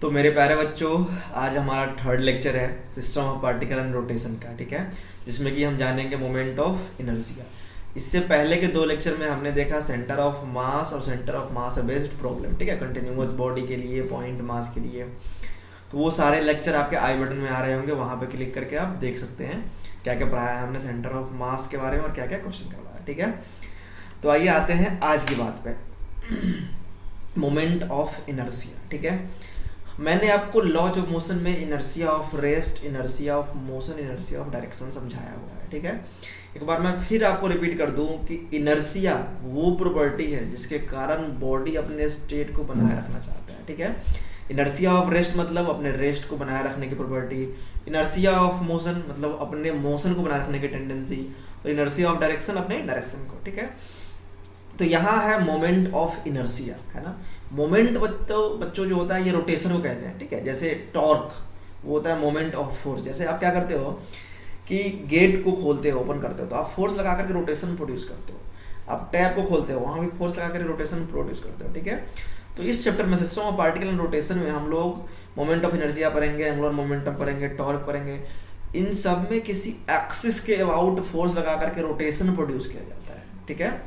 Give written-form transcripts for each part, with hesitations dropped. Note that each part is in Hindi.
तो मेरे प्यारे बच्चों, आज हमारा थर्ड लेक्चर है system of particle and rotation का। ठीक है, जिसमें कि हम जानेंगे मोमेंट ऑफ इनर्शिया। इससे पहले के दो लेक्चर में हमने देखा सेंटर ऑफ मास और centre of mass based problem. ठीक है, कंटिन्यूअस बॉडी के लिए, पॉइंट मास के लिए। तो वो सारे लेक्चर आपके आई बटन में आ रहे होंगे, वहां पे क्लिक करके आप देख सकते हैं क्या क्या पढ़ाया है हमने सेंटर ऑफ मास के बारे में और क्या क्या क्वेश्चन करवाया। ठीक है, तो आइए आते हैं आज की बात पे, मोमेंट ऑफ इनर्शिया। ठीक है, मैंने आपको लॉज ऑफ मोशन में inertia of rest, inertia of motion, inertia of direction समझाया हुआ है। ठीक है, एक बार मैं फिर आपको रिपीट कर दूं कि इनर्शिया वो प्रॉपर्टी है जिसके कारण बॉडी अपने स्टेट को बनाए रखना चाहता है। ठीक है, इनर्शिया ऑफ रेस्ट मतलब अपने रेस्ट को बनाए रखने की प्रॉपर्टी, इनर्शिया ऑफ मोशन मतलब अपने मोशन को बनाए रखने की टेंडेंसी, और इनर्शिया ऑफ डायरेक्शन अपने डायरेक्शन को। ठीक है, तो यहाँ है मोमेंट ऑफ इनर्शिया, है ना। मोमेंट बच्चों जो होता है ये रोटेशन को कहते हैं। ठीक है, जैसे टॉर्क वो होता है मोमेंट ऑफ फोर्स। जैसे आप क्या करते हो कि गेट को खोलते हो, ओपन करते हो, तो आप फोर्स लगा करके रोटेशन प्रोड्यूस करते हो। आप टैप को खोलते हो, वहां भी फोर्स लगा करके रोटेशन प्रोड्यूस करते हो। ठीक है, तो इस चैप्टर में system of particle and rotation में हम लोग मोमेंट ऑफ इनर्शिया पढ़ेंगे, एंगुलर मोमेंटम पढ़ेंगे, टॉर्क पढ़ेंगे। इन सब में किसी एक्सिस के अबाउट फोर्स लगा करके रोटेशन प्रोड्यूस किया जाता है। ठीक है,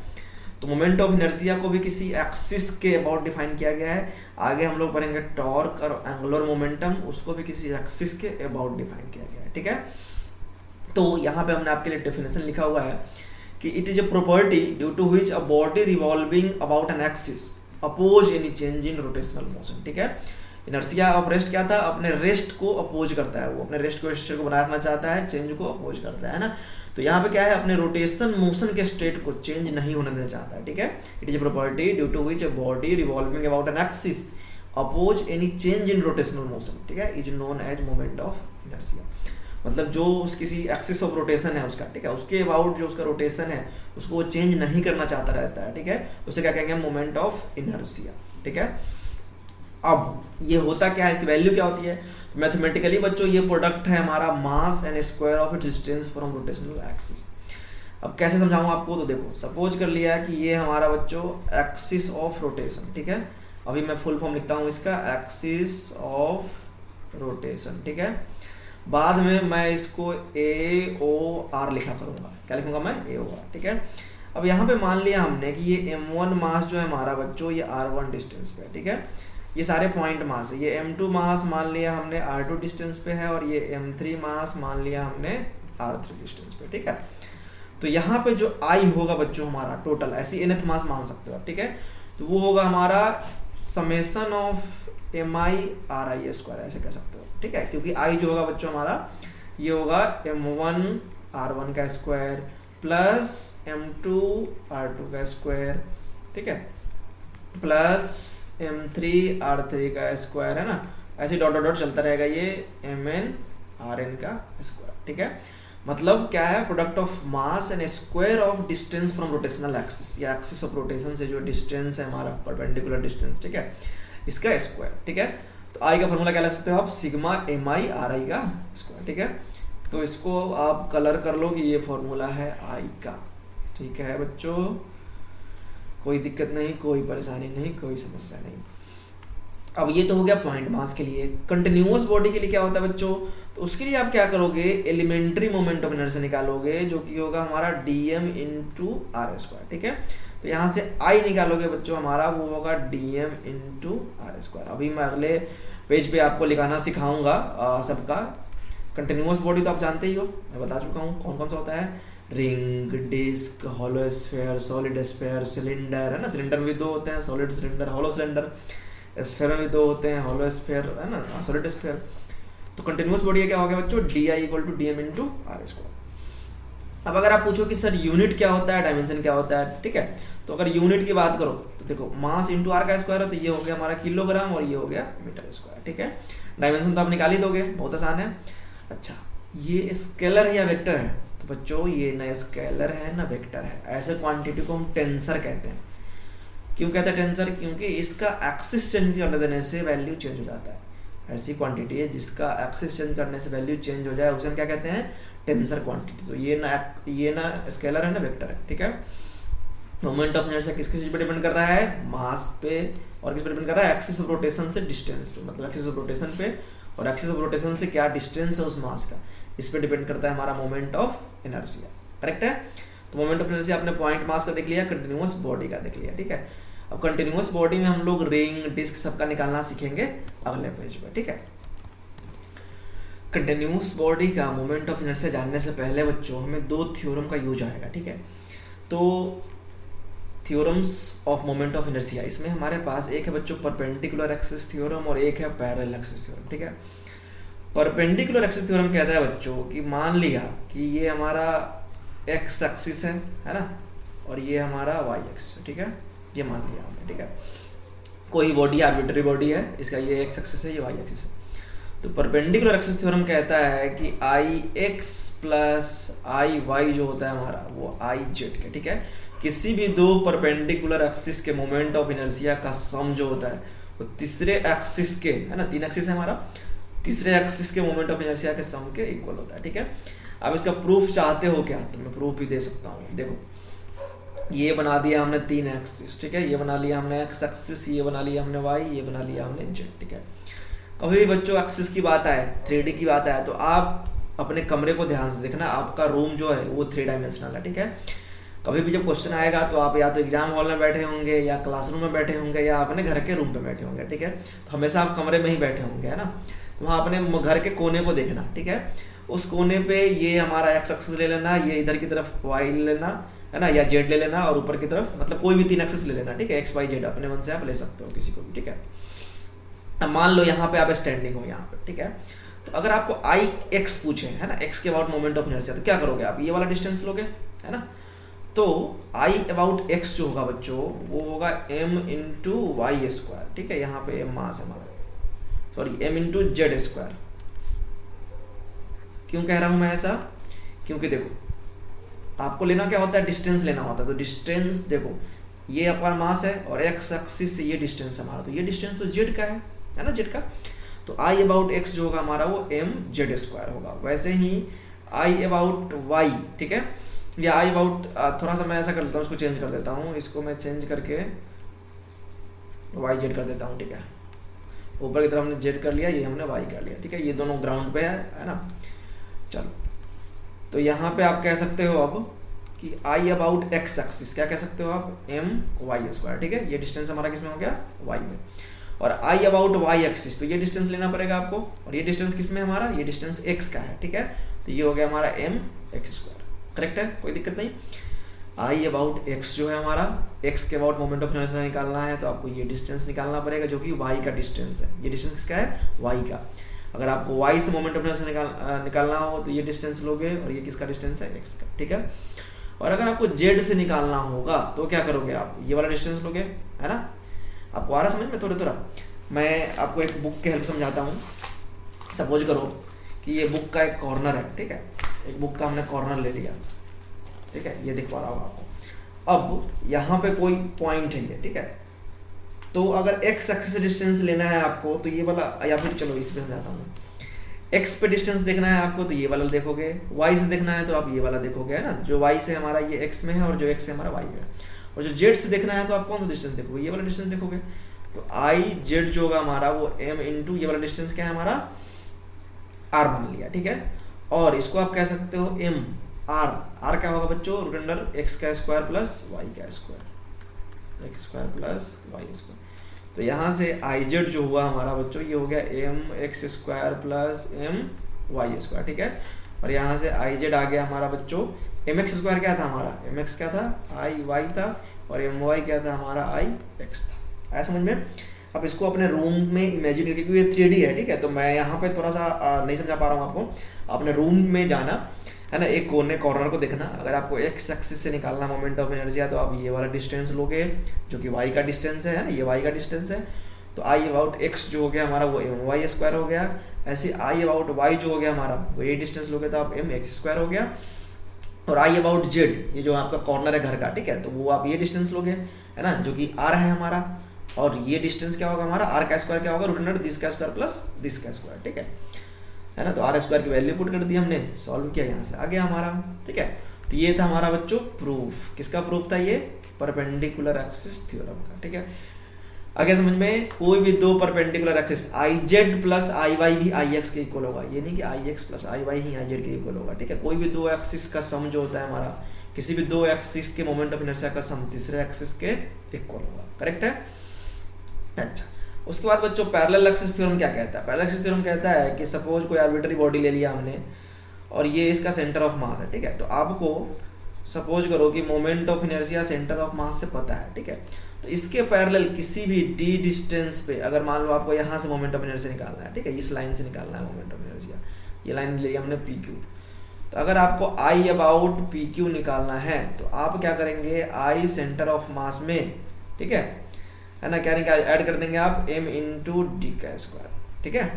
तो मोमेंट ऑफ इनर्शिया को भी किसी एक्सिस के अबाउट डिफाइन किया गया है। आगे हम लोग पढ़ेंगे टॉर्क और एंगुलर मोमेंटम, उसको भी किसी एक्सिस के अबाउट डिफाइन किया गया है। ठीक है, तो यहाँ पे हमने आपके लिए डेफिनेशन लिखा हुआ है कि it is a property due to which a body revolving about an axis oppose any change in rotational motion. ठीक है, इनर्शिया ऑफ रेस्ट क्या था, अपने रेस्ट को अपोज करता है, वो अपने रेस्ट को बनाए रखना चाहता है, चेंज को अपोज करता है ना। तो यहाँ पे क्या है, अपने रोटेशन मोशन के स्टेट को चेंज नहीं होने देना चाहता है। ठीक है, it is a property due to which a body revolving about an axis oppose any change in rotational motion, ठीक है, is known as moment of inertia. मतलब जो उस किसी एक्सिस ऑफ रोटेशन है उसका, ठीक है, उसके अबाउट जो उसका रोटेशन है उसको वो चेंज नहीं करना चाहता रहता है। ठीक है, उसे क्या कहेंगे, मोमेंट ऑफ इनर्शिया। ठीक है, अब ये होता क्या है, इसकी वैल्यू क्या होती है। तो मैथमेटिकली बच्चों ये प्रोडक्ट है हमारा mass and square of its distance from rotational axis. अब कैसे समझाऊं आपको, तो देखो सपोज कर लिया कि ये हमारा बच्चों एक्सिस ऑफ रोटेशन। ठीक है, अभी मैं फुल फॉर्म लिखता हूं इसका, एक्सिस ऑफ रोटेशन। ठीक है, बाद में मैं इसको ए ओ आर लिखा करूंगा। क्या लिखूंगा मैं, ए ओ आर। ठीक है, अब यहाँ पे मान लिया हमने कि ये m1 मास जो है हमारा बच्चों ये r1 डिस्टेंस पे है। ठीक है, ये सारे पॉइंट मास है। ये m2 मास मान लिया हमने r2 डिस्टेंस पे है, और ये m3 मास मान लिया हमने r3 डिस्टेंस पे। ठीक है, तो यहाँ पे जो i होगा बच्चों हमारा टोटल, ऐसी nth मास मान सकते हो आप। ठीक है, तो वो होगा हमारा summation of mi ri square, ऐसे कह सकते हो। ठीक है, क्योंकि i जो होगा बच्चों हमारा ये होगा m1 r1 का स्क्वायर प्लस m2 r2 का स्क्वायर, ठीक है, प्लस m3 r3 का स्क्वायर, है ना। ऐसे डॉट डॉट डॉट चलता रहेगा, ये mn rn का स्क्वायर। ठीक है, मतलब क्या है, product of mass and square of distance from rotational axis, या एक्सिस ऑफ रोटेशन से जो डिस्टेंस है हमारा परपेंडिकुलर डिस्टेंस, ठीक है, इसका स्क्वायर। ठीक है, तो आई का फॉर्मूला क्या लग सकते हो आप, सिग्मा mi ri का स्क्वायर। ठीक है, तो इसको आप कलर कर लो कि ये फॉर्मूला है आई का। ठीक है बच्चों, कोई दिक्कत नहीं, कोई परेशानी नहीं, कोई समस्या नहीं। अब ये तो हो गया पॉइंट मास के लिए। कंटिन्यूअस बॉडी के लिए क्या होता है बच्चों, तो उसके लिए आप क्या करोगे, एलिमेंट्री मोमेंट ऑफ इनर्शिया निकालोगे, जो कि होगा हमारा dm इंटू आर स्क्वायर। ठीक है, तो यहाँ से I निकालोगे बच्चों हमारा, वो होगा dm इंटू आर स्क्वायर। अभी मैं अगले पेज पे आपको लिखाना सिखाऊंगा सबका। कंटिन्यूअस बॉडी तो आप जानते ही हो, मैं बता चुका हूँ कौन कौन सा होता है, ring, disc, hollow sphere, solid sphere, cylinder, है ना। सिलेंडर में भी दो होते हैं, solid cylinder, hollow cylinder. Sphere में भी दो होते हैं, हॉलो स्फीयर, है ना, सॉलिड स्फीयर। तो कंटिन्यूअस बॉडी क्या हो गया बच्चों, D I equal to dm into R square. अब अगर आप पूछो कि सर यूनिट क्या होता है, डायमेंशन क्या होता है, ठीक है, तो अगर यूनिट की बात करो तो देखो मास इंटू आर का स्क्वायर है, तो ये हो गया हमारा किलोग्राम और ये हो गया मीटर स्क्वायर। ठीक है, डायमेंशन तो आप निकाल ही दोगे, बहुत आसान है। अच्छा, ये स्केलर है या वेक्टर है, तो बच्चों ये ना स्केलर है ना वेक्टर है। ऐसे क्वांटिटी को हम टेंसर कहते हैं। क्यों कहते हैं टेंसर, क्योंकि इसका एक्सिस चेंज कर देने से वैल्यू चेंज हो जाता है। ऐसी क्वांटिटी है जिसका एक्सिस चेंज करने से वैल्यू चेंज हो जाए, उसे हम क्या कहते हैं, टेंसर क्वांटिटी। तो ये ना स्केलर है ना वेक्टर है। ठीक है, मोमेंट ऑफ इनर्शिया किस किस चीज पे डिपेंड कर रहा है, मास पे, और किस पे डिपेंड कर रहा है, एक्सिस ऑफ रोटेशन से डिस्टेंस पे, मतलब एक्सिस ऑफ रोटेशन पे और एक्सिस ऑफ रोटेशन से क्या डिस्टेंस है उस मास का, इस पे डिपेंड करता है हमारा मोमेंट ऑफ इनर्शिया। करेक्ट है। तो मोमेंट ऑफ इनर्शिया आपने पॉइंट मास का देख लिया, कंटिन्यूअस बॉडी का देख लिया, ठीक है। अब कंटिन्यूअस बॉडी में हम लोग रिंग डिस्क सबका निकालना सीखेंगे अगले पेज पे, ठीक है। कंटिन्यूअस बॉडी का मोमेंट ऑफ इनर्शिया जानने से पहले बच्चों हमें दो थ्योरम का यूज आएगा, ठीक है। तो theorems of moment of inertia, इसमें हमारे पास एक है बच्चों परपेंडिकुलर एक्सिस थ्योरम और एक है पैरेलल एक्सिस थ्योरम, ठीक है। परपेंडिकुलर एक्सिस थ्योरम कहता है बच्चों कि मान लिया कि ये हमारा एक्स एक्सिस है ना, और ये हमारा वाई एक्सिस है, ठीक है। ये मान लिया हमने, ठीक है। कोई बॉडी आर्बिट्री बॉडी है, इसका ये एक्स एक्सिस है, ये वाई एक्सिस है। तो परपेंडिकुलर एक्सिस थ्योरम कहता है कि I X plus I Y जो होता है हमारा वो आई जेड के, ठीक है। किसी भी दो परपेंडिकुलर एक्सिस के मोमेंट ऑफ इनर्शिया का सम जो होता है वो तीसरे एक्सिस के, है ना, तीन एक्सिस है हमारा, तीसरे एक्सिस के मोमेंट ऑफ इनर्शिया के सम के इक्वल होता है, ठीक है। अब इसका प्रूफ चाहते हो क्या, तो मैं प्रूफ भी दे सकता हूँ। देखो ये बना दिया हमने तीन एक्सिस, ठीक है, ये बना लिया हमने एक्स एक्सिस, ये बना लिया हमने वाई, ये बना लिया हमने जेड, ठीक है। कभी भी बच्चों एक्सिस की बात आए, 3D की बात आए, तो आप अपने कमरे को ध्यान से देखना, आपका रूम जो है वो 3 डायमेंशनल है, ठीक है। कभी भी जब क्वेश्चन आएगा तो आप या तो एग्जाम हॉल में बैठे होंगे या क्लासरूम में बैठे होंगे या अपने घर के रूम पे बैठे होंगे, ठीक है। तो हमेशा आप कमरे में ही बैठे होंगे, है ना। तो वहाँ अपने घर के कोने को देखना, ठीक है। उस कोने पे ये हमारा एक्स एक्सिस ले लेना, ये इधर की तरफ वाई ले लेना, है ना, या जेड ले लेना, और ऊपर की तरफ मतलब कोई भी 3 एक्सिस ले लेना, ठीक है। एक्स वाई जेड अपने मन से आप ले सकते हो किसी को भी, ठीक है। अब मान लो यहाँ पे आप स्टैंडिंग हो यहाँ पे, ठीक है। तो अगर आपको आई एक्स पूछे, है ना, एक्स के अबाउट मोमेंट ऑफ इनर्शिया, तो क्या करोगे आप, ये वाला डिस्टेंस लोगे, है ना। तो आई अबाउट एक्स जो होगा बच्चों वो होगा m इंटू वाई स्क्वायर, ठीक है। यहाँ पे m मास है हमारा, sorry m into Z square. क्यों कह रहा हूं मैं ऐसा, क्योंकि देखो आपको लेना क्या होता है, डिस्टेंस लेना होता है। तो डिस्टेंस देखो ये अपना मास है और एक्स एक्सिस से ये डिस्टेंस हमारा, तो ये डिस्टेंस तो जेड का है ना, जेड का। तो आई अबाउट एक्स जो होगा हमारा वो m जेड स्क्वायर होगा। वैसे ही आई अबाउट वाई, ठीक है, या आई अबाउट, थोड़ा सा मैं ऐसा कर लेता हूँ, इसको चेंज कर देता हूँ, इसको मैं चेंज करके वाई जेड कर देता हूँ, ठीक है। ऊपर की तरफ हमने जेड कर लिया, ये हमने वाई कर लिया, ठीक है। ये दोनों ग्राउंड पे है ना। चलो तो यहाँ पे आप कह सकते हो अब कि आई अबाउट एक्स एक्सिस, क्या कह सकते हो आप, m वाई स्क्वायर, ठीक है। ये डिस्टेंस हमारा किस में हो गया, वाई में। और आई अबाउट वाई एक्सिस, तो ये डिस्टेंस लेना पड़ेगा आपको, और ये डिस्टेंस किस में हमारा, ये डिस्टेंस x का है, ठीक है। तो ये हो गया हमारा m एक्स स्क्वायर, करेक्ट है, कोई दिक्कत नहीं। आई अबाउट x जो है हमारा, x के अबाउट मोमेंट ऑफ इनर्शिया निकालना है तो आपको ये डिस्टेंस निकालना पड़ेगा जो कि y का डिस्टेंस है। ये डिस्टेंस किसका है, y का। अगर आपको y से मोमेंट ऑफ इनर्शिया निकालना हो तो ये डिस्टेंस लोगे, और ये किसका डिस्टेंस है, x का, ठीक है। और अगर आपको z से निकालना होगा तो क्या करोगे आप, ये वाला डिस्टेंस लोगे, है ना। आपको आ रहा समझ में, थोड़ा मैं आपको एक बुक के हेल्प समझाता हूँ। सपोज करो कि ये बुक का एक कॉर्नर है, ठीक है, एक बुक का हमने कॉर्नर ले लिया, ठीक है, ये दिख पा रहा होगा आपको। अब यहाँ पे कोई पॉइंट है ये, ठीक है। तो अगर x एक्सिस से डिस्टेंस लेना है आपको तो ये वाला, या फिर चलो इस पे समझाता हूँ, x पे डिस्टेंस देखना है आपको तो ये वाला देखोगे, y से देखना है तो आप ये वाला देखोगे, है ना। जो y से हमारा ये x में है और जो x से हमारा y में है। और जो z से देखना है तो आप कौन सा डिस्टेंस देखोगे, ये वाला डिस्टेंस देखोगे। तो आई जेड जो होगा हमारा वो m इंटू ये वाला डिस्टेंस क्या है हमारा, r मान लिया, ठीक है। और इसको आप कह सकते हो m r क्या होगा बच्चों, रूट अंडर x का स्क्वायर प्लस y का square, x square plus y square. तो यहाँ से आई जेड जो हुआ हमारा बच्चों ये हो गया m X square plus m Y square, ठीक है। और यहाँ से आई जेड आ गया हमारा बच्चों, m एक्स स्क्वायर क्या था हमारा, m एक्स क्या था, आई वाई था, और m वाई क्या था हमारा, आई एक्स था। आया समझ में। अब इसको अपने रूम में इमेजिन करके, क्योंकि ये 3D है, ठीक है, तो मैं यहाँ पे थोड़ा सा नहीं समझा पा रहा हूँ आपको। अपने रूम में जाना, है ना, एक कॉर्नर को देखना। अगर आपको एक्स एक्सिस से निकालना मोमेंट ऑफ इनर्शिया तो आप ये वाला डिस्टेंस लोगे जो कि वाई का डिस्टेंस है ना, ये वाई का डिस्टेंस है। तो आई अबाउट एक्स जो हो गया हमारा वो एम वाई स्क्वायर हो गया। ऐसे आई अबाउट वाई जो हो गया हमारा वो ये डिस्टेंस लोगे तो आप एम एक्स स्क्वायर हो गया। और आई अबाउट जेड, ये जो आपका कॉर्नर है घर का, ठीक है, तो वो आप ये डिस्टेंस लोगे, है ना, जो कि आर है हमारा। और ये डिस्टेंस क्या होगा हमारा, आर का स्क्वायर क्या होगा, रूट अंडर दिस का स्क्वायर प्लस दिस का स्क्वायर, ठीक है ना। तो आर स्क्वायर की वैल्यू पुट कर दी हमने, सॉल्व किया, यहाँ से आ गया हमारा, ठीक है। तो ये था हमारा बच्चों प्रूफ। किसका प्रूफ था ये, परपेंडिकुलर एक्सिस थ्योरम का, ठीक है। आगे समझ में, कोई भी दो perpendicular axis I Z plus I Y भी आई एक्स के इक्वल होगा, ये नहीं कि I X plus I Y ही आई जेड के इक्वल होगा, ठीक है। कोई भी दो एक्सिस का सम जो होता है हमारा, किसी भी दो एक्सिस के मोमेंट ऑफ इनर्शिया का सम तीसरे एक्सिस के इक्वल होगा, करेक्ट है। अच्छा, उसके बाद बच्चों पैरेलल एक्सिस थ्योरम क्या कहता है? पैरेलल एक्सिस थ्योरम कहता है कि सपोज कोई आर्बिट्री बॉडी ले लिया हमने और ये इसका सेंटर ऑफ मास है, ठीक है। तो आपको सपोज करो कि moment of inertia centre of मास से पता है, ठीक है। तो इसके पैरेलल किसी भी डी डिस्टेंस पे, अगर मान लो आपको यहाँ से मोमेंट ऑफ इनर्शिया निकालना है, ठीक है, इस लाइन से निकालना है मोमेंट ऑफ इनर्शिया, ये लाइन ले लिया हमने पी क्यू। तो अगर आपको आई अबाउट पी क्यू निकालना है तो आप क्या करेंगे, आई सेंटर ऑफ मास में, ठीक है ना, क्या निकाल ऐड कर देंगे आप m इंटू डी का स्क्वायर, ठीक है।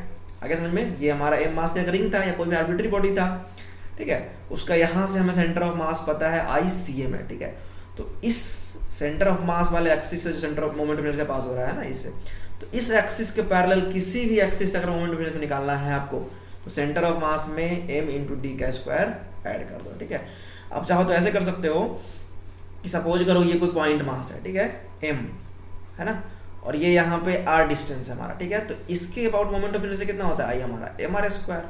आगे समझ में, ये हमारा m मास का रिंग था या कोई भी आर्बिट्री बॉडी था, ठीक है, उसका यहाँ से हमें सेंटर ऑफ मास पता है आई सी एम है, ठीक है। तो इस सेंटर ऑफ मास वाले एक्सिस से जो centre of moment of inertia pass हो रहा है ना, इससे, तो इस एक्सिस के पैरेलल किसी भी एक्सिस से अगर मोमेंट ऑफ इनर्शिया निकालना है आपको, तो सेंटर ऑफ मास में m इंटू डी का स्क्वायर ऐड कर दो, ठीक है। अब चाहो तो ऐसे कर सकते हो कि सपोज करो ये कोई पॉइंट मास है, ठीक है, m है ना, और ये यहाँ पे r डिस्टेंस है हमारा, ठीक है। तो इसके अबाउट मोमेंट ऑफ इनर्शिया कितना होता है, आई हमारा mr स्क्वायर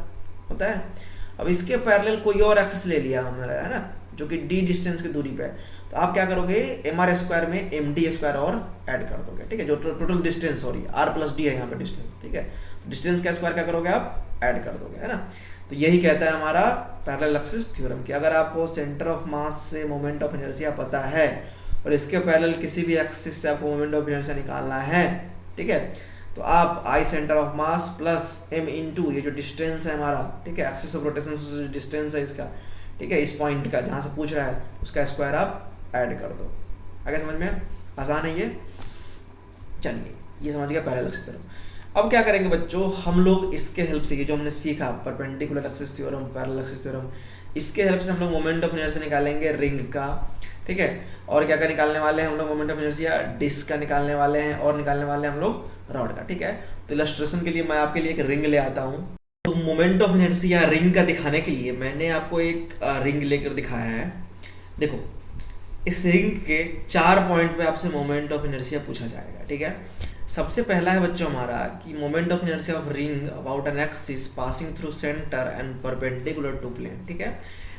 होता है। अब इसके पैरेलल कोई और एक्सिस ले लिया हमारा, है ना, जो कि d डिस्टेंस की दूरी पे है, तो आप क्या करोगे, mr स्क्वायर में md स्क्वायर और ऐड कर दोगे, ठीक है, जो total distance, sorry r plus d है यहाँ पे डिस्टेंस, ठीक है। डिस्टेंस का स्क्वायर क्या करोगे आप, ऐड कर दोगे, है ना। तो यही कहता है हमारा पैरेलल एक्सिस थ्योरम कि अगर आपको सेंटर ऑफ मास से मोमेंट ऑफ इनर्शिया पता है और इसके पैरेलल किसी भी एक्सिस से आपको मोमेंट ऑफ इनर्शिया निकालना है, ठीक है, तो आप I centre of mass plus m into ये जो डिस्टेंस है हमारा, ठीक है, एक्सिस ऑफ रोटेशन से जो डिस्टेंस है इसका, ठीक है, इस पॉइंट का जहाँ से पूछ रहा है उसका स्क्वायर आप ऐड कर दो। आगे समझ में, आसान है ये। चलिए, ये समझ गया पैरेलल एक्सिस थ्योरम। अब क्या करेंगे बच्चों, हम लोग इसके हेल्प से, जो हमने सीखा perpendicular axis theorem, parallel axis theorem, इसके हेल्प से हम लोग मोमेंट ऑफ इनर्शिया निकालेंगे रिंग का, ठीक है। और क्या क्या निकालने वाले हैं हम लोग, मोमेंट ऑफ इनर्शिया डिस्क का निकालने वाले हैं और निकालने वाले हैं हम लोग रॉड का, ठीक है। तो इलस्ट्रेशन के लिए मैं आपके लिए एक रिंग ले आता हूँ। तो मोमेंट ऑफ इनर्शिया रिंग का दिखाने के लिए मैंने आपको एक रिंग लेकर दिखाया है। देखो, इस रिंग के 4 पॉइंट पे आपसे मोमेंट ऑफ इनर्शिया पूछा जाएगा, ठीक है। सबसे पहला है बच्चों हमारा कि moment of inertia of ring about an axis passing through centre and perpendicular to plane, ठीक है।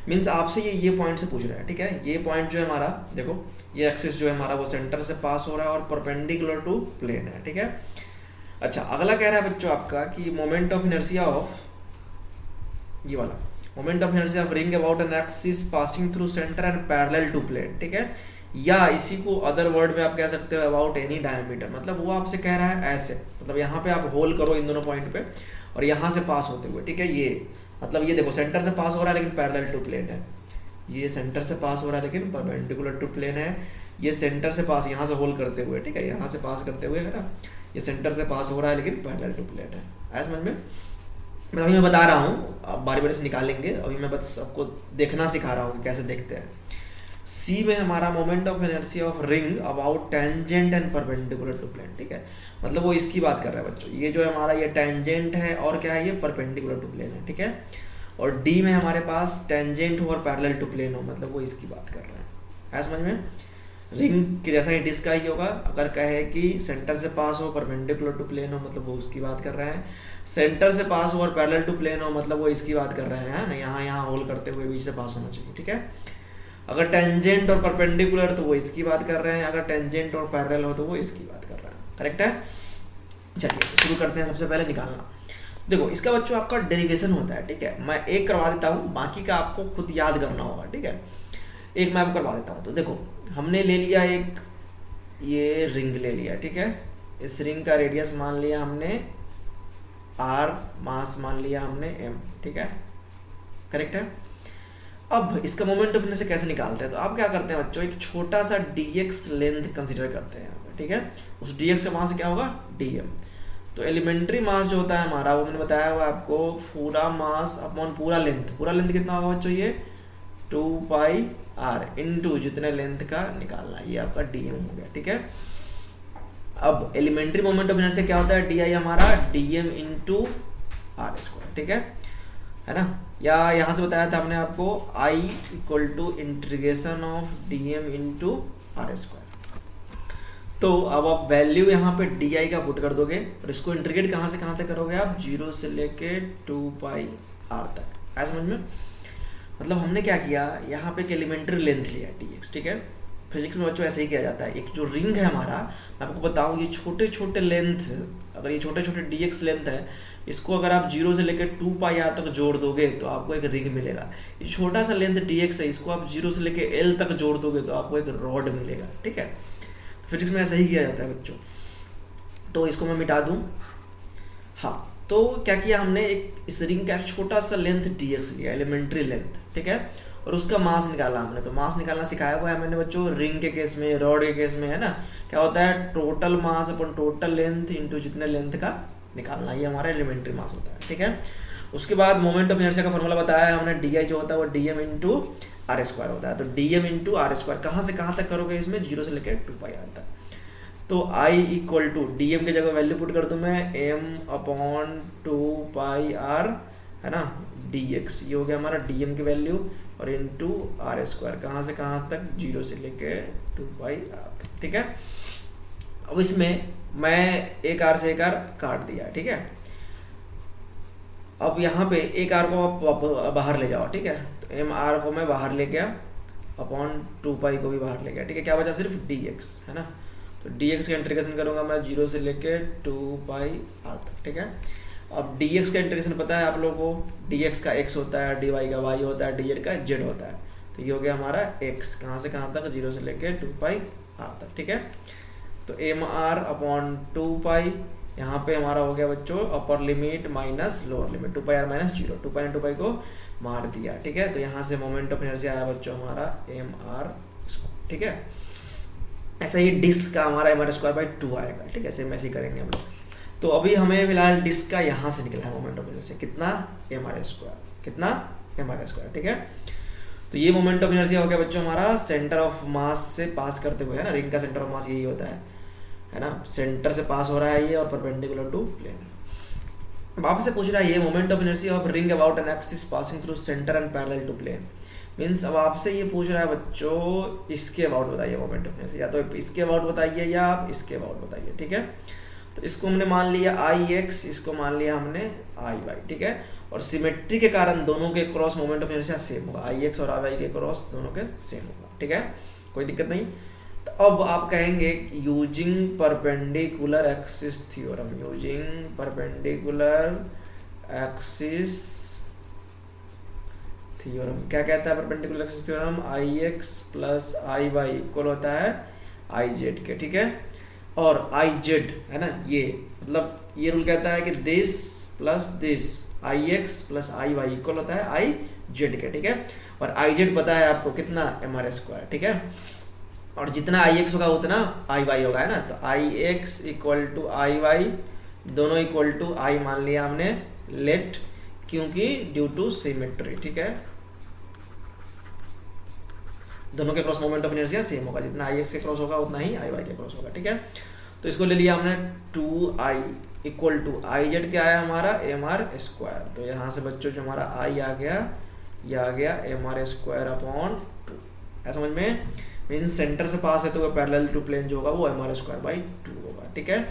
मीन्स आपसे ये पॉइंट से पूछ रहा है, ठीक है। ये पॉइंट जो है हमारा, देखो ये एक्सिस जो है हमारा वो सेंटर से पास हो रहा है और परपेंडिकुलर टू प्लेन है, ठीक है। अच्छा, अगला कह रहा है बच्चों आपका कि मोमेंट ऑफ इनर्शिया ऑफ, ये वाला moment of inertia of ring about an axis passing through centre and parallel to plane, ठीक है। या इसी को अदर वर्ड में आप कह सकते हो अबाउट एनी डायमीटर, मतलब वो आपसे कह रहा है ऐसे, मतलब यहाँ पे आप होल करो इन दोनों पॉइंट पे और यहाँ से पास होते हुए, ठीक है। ये मतलब ये देखो सेंटर से पास हो रहा है लेकिन पैरेलल टू प्लेन है, ये सेंटर से पास हो रहा है लेकिन परपेंडिकुलर टू प्लेन है, ये सेंटर से पास यहाँ से होल करते हुए, ठीक है, यहाँ से पास करते हुए, है ना, ये सेंटर से पास हो रहा है लेकिन पैरेलल टू प्लेन है। आया समझ में? अभी मैं बता रहा हूँ, आप बारी बारी से निकालेंगे, अभी मैं बस आपको देखना सिखा रहा हूँ कि कैसे देखते हैं। सी में हमारा moment of inertia of ring about tangent and perpendicular to plane, ठीक है, मतलब वो इसकी बात कर रहा है बच्चों। ये जो है हमारा ये टेंजेंट है और क्या है, ये परपेंडिकुलर टू प्लेन है, ठीक है। और डी में हमारे पास टेंजेंट हो और पैरेलल टू प्लेन हो, मतलब वो इसकी बात कर रहा है। समझ में? रिंग के जैसा ही डिस्क का ही होगा, अगर कहे कि सेंटर से पास हो परपेंडिकुलर टू प्लेन हो, मतलब वो उसकी बात कर रहे हैं। सेंटर से पास हो और पैरेलल टू प्लेन हो, मतलब वो इसकी बात कर रहे हैं ना, यहाँ होल करते हुए बीच से पास होना चाहिए, ठीक है। अगर टेंजेंट और परपेंडिकुलर तो वो इसकी बात कर रहे हैं, अगर टेंजेंट और पैरेलल हो तो वो इसकी बात कर रहे हैं, करेक्ट है। चलिए शुरू करते हैं। सबसे पहले निकालना, देखो इसका बच्चों आपका डेरिवेशन होता है, ठीक है। मैं एक करवा देता हूँ, बाकी का आपको खुद याद करना होगा, ठीक है। एक मैं आपको करवा देता हूँ। तो देखो हमने ले लिया एक ये रिंग ले लिया, ठीक है। इस रिंग का रेडियस मान लिया हमने r, मास मान लिया हमने m, ठीक है, करेक्ट है। अब इसका मोमेंट ऑफ इनर्शिया कैसे निकालते हैं, तो आप क्या करते हैं बच्चों, एक छोटा सा dx लेंथ कंसीडर करते हैं, ठीक है। उस dx का वहां से क्या होगा dm। तो एलिमेंट्री मास जो होता है हमारा, वो मैंने बताया हुआ आपको, पूरा मास अपॉन पूरा लेंथ कितना होगा बच्चों, ये 2 पाई r इंटू जितने लेंथ का निकालना, ये आपका dm हो गया, ठीक है। अब एलिमेंट्री मोमेंट ऑफ इनर्शिया क्या होता है, di हमारा dm इंटू आर स्क्वायर, ठीक है ना। या यहाँ से बताया था हमने आपको i equal to integration of dm into R square, तो अब आप वैल्यू यहाँ पे डी आई का पुट कर दोगे और इसको इंटीग्रेट कहाँ से कहाँ तक करोगे आप, 0 से लेके 2 पाई आर तक। है समझ में? मतलब हमने क्या किया, यहाँ पे एक एलिमेंट्री लेंथ लिया dx, ठीक है। फिजिक्स में बच्चों ऐसे ही किया जाता है। एक जो रिंग है हमारा, मैं आपको बताऊँ, ये छोटे छोटे लेंथ, अगर ये छोटे छोटे dx लेंथ है, इसको अगर आप 0 से लेकर 2 पाई आर तक जोड़ दोगे तो आपको एक रिंग मिलेगा। ये छोटा सा लेंथ dx है, इसको आप 0 से लेकर l तक जोड़ दोगे तो आपको एक रॉड मिलेगा, ठीक है। तो फिजिक्स में ऐसा ही किया जाता है बच्चों। तो इसको मैं मिटा दूँ। हाँ, तो क्या किया हमने, एक इस रिंग का छोटा सा लेंथ dx लिया, एलिमेंट्री लेंथ, ठीक है, और उसका मास निकाला हमने। तो मास निकालना सिखाया हुआ है मैंने बच्चों, रिंग के केस में, रॉड के केस में, है ना। क्या होता है, टोटल मास अपन टोटल लेंथ इंटू जितने लेंथ का निकालना, ये हमारा एलिमेंट्री मास होता है, ठीक है। उसके बाद मोमेंट ऑफ इनर्शिया का फॉर्मूला बताया है हमने, डी आई जो होता है वो D M into R square होता है। तो D M into R square कहाँ से कहाँ तक करोगे इसमें, 0 से लेकर 2 पाई आर तक। तो I equal to D M की जगह वैल्यू पुट कर दूँ मैं, m अपॉन 2 पाई आर, है ना, dx, ये हो गया हमारा dm की वैल्यू, और इंटू आर स्क्वायर कहाँ से कहाँ तक, 0 से लेके 2 पाई आर तक, ठीक है। अब इसमें मैं एक आर से एक आर काट दिया, ठीक है। अब यहाँ पे एक आर को आप बाहर ले जाओ, ठीक है। तो एम आर को मैं बाहर ले गया, अपॉन 2 पाई को भी बाहर ले गया, ठीक है। क्या बचा, सिर्फ dx, है ना। तो dx का इंटीग्रेशन करूंगा मैं 0 से लेके 2 पाई आर तक, ठीक है। अब dx का इंटीग्रेशन पता है आप लोगों को, dx का x होता है, dy का y होता है, dz का z होता है। तो ये हो गया हमारा x, कहाँ से कहाँ तक, 0 से लेके 2 पाई आर तक, ठीक है। तो एम आर अपॉन 2 पाई, यहाँ पे हमारा हो गया बच्चों upper limit minus lower limit, 2 pi R minus 0, 2 pi ने 2 पाई को मार दिया, ठीक है। तो यहाँ से मोमेंट ऑफ इनर्शिया आया बच्चों हमारा एम आर, ठीक है। ऐसा ही डिस्क का हमारा एम आर स्क्वायर बाई 2 आएगा, ठीक है। सेम ऐसे ही करेंगे हम लोग। तो अभी हमें फिलहाल डिस्क का यहाँ से निकला है मोमेंट ऑफ इनर्शिया, कितना, एम आर स्क्वायर, कितना, एम आर स्क्वायर, ठीक है। तो ये मोमेंट ऑफ इनर्शिया हो गया बच्चों हमारा सेंटर ऑफ मास से पास करते हुए, है ना। रिंग का सेंटर ऑफ मास यही होता है ना, सेंटर से पास हो रहा है ये, और परपेंडिकुलर टू प्लेन। अब आपसे पूछ रहा है ये moment of inertia of ring about an axis passing through centre and parallel to plane. Means अब आपसे ये पूछ रहा है बच्चों, इसके अबाउट बताइए मोमेंट ऑफ इनर्शिया, या तो इसके अबाउट बताइए या आप इसके अबाउट बताइए, ठीक है। तो इसको हमने मान लिया आई एक्स, इसको मान लिया हमने आई वाई, ठीक है। और सिमेट्री के कारण दोनों के cross moment of inertia same होगा, आई एक्स और आई वाई के क्रॉस दोनों के सेम होगा, ठीक है, कोई दिक्कत नहीं। तो अब आप कहेंगे using perpendicular axis theorem, using perpendicular axis theorem, क्या कहता है perpendicular axis theorem, I X plus I Y equal होता है आई जेड के, ठीक है। और आई जेड, है ना, ये मतलब ये रूल कहता है कि this plus this, I X plus I Y equal होता है आई जेड के, ठीक है। और आई जेड पता है आपको कितना, एम आर स्क्वायर, ठीक है। और जितना आई एक्स होगा उतना आई वाई होगा, है ना। तो I X equal to I Y, दोनों इक्वल टू आई मान लिया हमने, लेट, क्योंकि ड्यू टू सिमेट्री, ठीक है। दोनों के cross moment of inertia same होगा, जितना आई एक्स के क्रॉस होगा उतना ही आई वाई के क्रॉस होगा, ठीक है। तो इसको ले लिया हमने 2i equal to I Z क्या आया हमारा, एम आर स्क्वायर। तो यहाँ से बच्चों जो हमारा आई आ गया, ये आ गया एम आर स्क्वायर अपॉन 2, ऐसा समझ में। मीन्स सेंटर से पास है तो पैरेलल टू प्लेन जो होगा वो एम आर स्क्वायर बाई 2 होगा, ठीक है।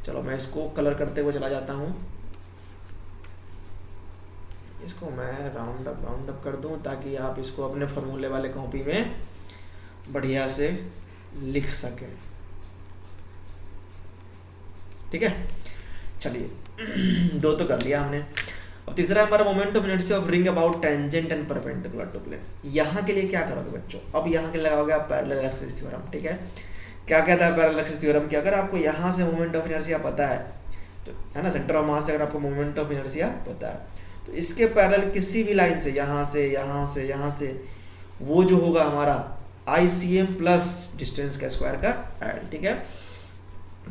चलो मैं इसको कलर करते हुए चला जाता हूँ, इसको मैं राउंड अप कर दूं ताकि आप इसको अपने फॉर्मूले वाले कॉपी में बढ़िया से लिख सकें, ठीक है। चलिए 2 तो कर लिया हमने। अब तीसरा हमारा moment of inertia of ring about tangent and perpendicular to plane. यहाँ के लिए क्या करोगे बच्चों, अब यहाँ के लिए लगाओगे आप पैरेलल एक्सिस थ्योरम, ठीक है। क्या कहता है पैरेलल एक्सिस थ्योरम कि अगर आपको यहाँ से मोमेंट ऑफ इनर्शिया पता है तो, है ना, सेंटर ऑफ मास से अगर आपको मोमेंट ऑफ इनर्शिया पता है तो इसके पैरेलल किसी भी लाइन से, यहाँ से यहाँ से यहाँ से, वो जो होगा हमारा ICM प्लस डिस्टेंस का स्क्वायर का एड, ठीक है।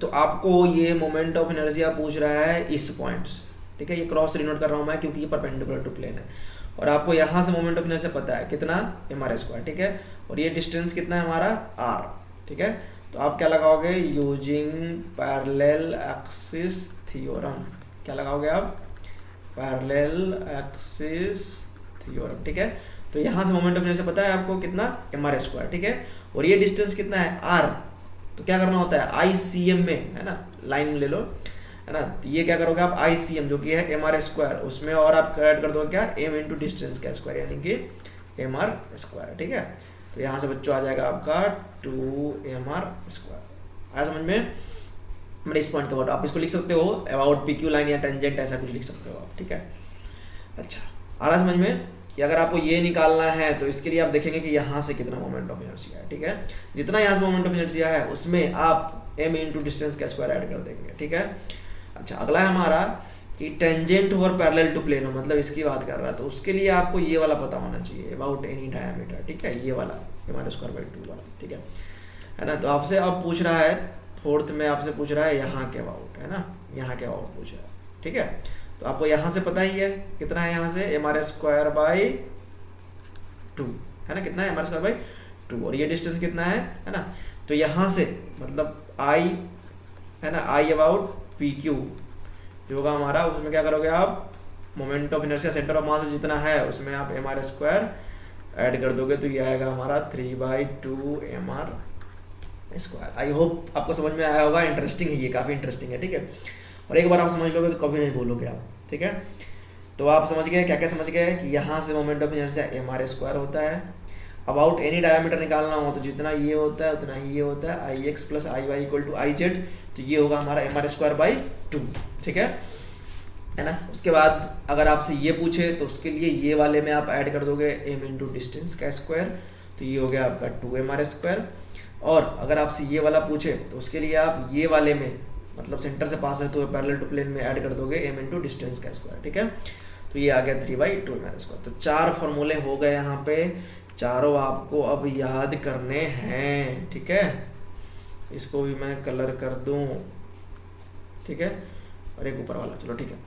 तो आपको ये मोमेंट ऑफ इनर्शिया पूछ रहा है इस पॉइंट से, ठीक है। ये क्रॉस डिनोट कर रहा हूँ मैं क्योंकि ये परपेंडिकुलर टू प्लेन है, और आपको यहाँ से मोमेंट ऑफ इनर्शिया पता है कितना, एम आर स्क्वायर, ठीक है। और ये डिस्टेंस कितना है हमारा r, ठीक है। तो आप क्या लगाओगे, यूजिंग पैरेलल एक्सिस थ्योरम, क्या लगाओगे आप, पैरेलल एक्सिस थ्योरम, ठीक है। तो यहाँ से मोमेंट ऑफ इनर्शिया पता है आपको कितना, एम आर स्क्वायर, ठीक है। और ये डिस्टेंस कितना है r, तो क्या करना होता है ICM में, है ना, लाइन ले लो, है ना, तो ये क्या करोगे आप ICM जो कि है MR स्क्वायर, उसमें और आप ऐड कर दो क्या M इंटू डिस्टेंस का स्क्वायर यानी कि MR स्क्वायर, ठीक है। तो यहाँ से बच्चों आ जाएगा आपका 2MR स्क्वायर। आया समझ में? मैंने इस पॉइंट का आप इसको लिख सकते हो अबाउट PQ लाइन या टेंजेंट, ऐसा कुछ लिख सकते हो आप, ठीक है। अच्छा, आ रहा समझ में कि अगर आपको ये निकालना है तो इसके लिए आप देखेंगे कि यहाँ से कितना मोमेंट ऑफ इनर्शिया है, ठीक है। जितना यहाँ से मोमेंट ऑफ इनर्शिया है उसमें आप M इंटू डिस्टेंस का स्क्वायर ऐड कर देंगे, ठीक है। अच्छा, अगला है हमारा कि टेंजेंट हो और पैरेलल टू प्लेन हो, मतलब इसकी बात कर रहा है, तो उसके लिए आपको ये वाला पता होना चाहिए अबाउट एनी डायमीटर, ठीक है, ये वाला MR स्क्वायर बाई 2 वाला, ठीक है ना। तो आपसे अब पूछ रहा है फोर्थ में, आपसे पूछ रहा है यहाँ के अबाउट, है ना, यहाँ के अबाउट पूछ रहा है, ठीक है। तो आपको यहाँ से पता ही है कितना है, यहाँ से MR स्क्वायर बाई 2, है ना, कितना है MR स्क्वायर बाई 2, और ये डिस्टेंस कितना है ना। तो यहाँ से मतलब I, है ना, I अबाउट PQ जो होगा हमारा, उसमें क्या करोगे आप moment of inertia centre of मास जितना है उसमें आप MR स्क्वायर ऐड कर दोगे, तो ये आएगा हमारा 3/2 MR स्क्वायर। आई होप आपको समझ में आया होगा, इंटरेस्टिंग है ये, काफ़ी इंटरेस्टिंग है, ठीक है। और एक बार आप समझ लोगे तो कभी नहीं भूलोगे आप, ठीक है। तो आप समझ गए, क्या क्या समझ गए कि यहाँ से moment of inertia MR square होता है। अबाउट एनी डायमीटर निकालना हो तो जितना ये होता है उतना ही ये होता है, IX plus IY equal to IZ, तो ये होगा हमारा MR स्क्वायर बाई 2, ठीक है ना। उसके बाद अगर आपसे ये पूछे तो उसके लिए ये वाले में आप ऐड कर दोगे M इंटू डिस्टेंस का स्क्वायर, तो ये हो गया आपका 2MR स्क्वायर। और अगर आपसे ये वाला पूछे तो उसके लिए आप ये वाले में मतलब सेंटर से पास है तो पैरेलल टू प्लेन में ऐड कर दोगे M इंटू डिस्टेंस का स्क्वायर, ठीक है। तो ये आ गया 3/2 MR स्क्वायर। तो 4 फॉर्मूले हो गए यहाँ पे, चारों आपको अब याद करने हैं, ठीक है। इसको भी मैं कलर कर दूं, ठीक है, और एक ऊपर वाला, चलो ठीक है।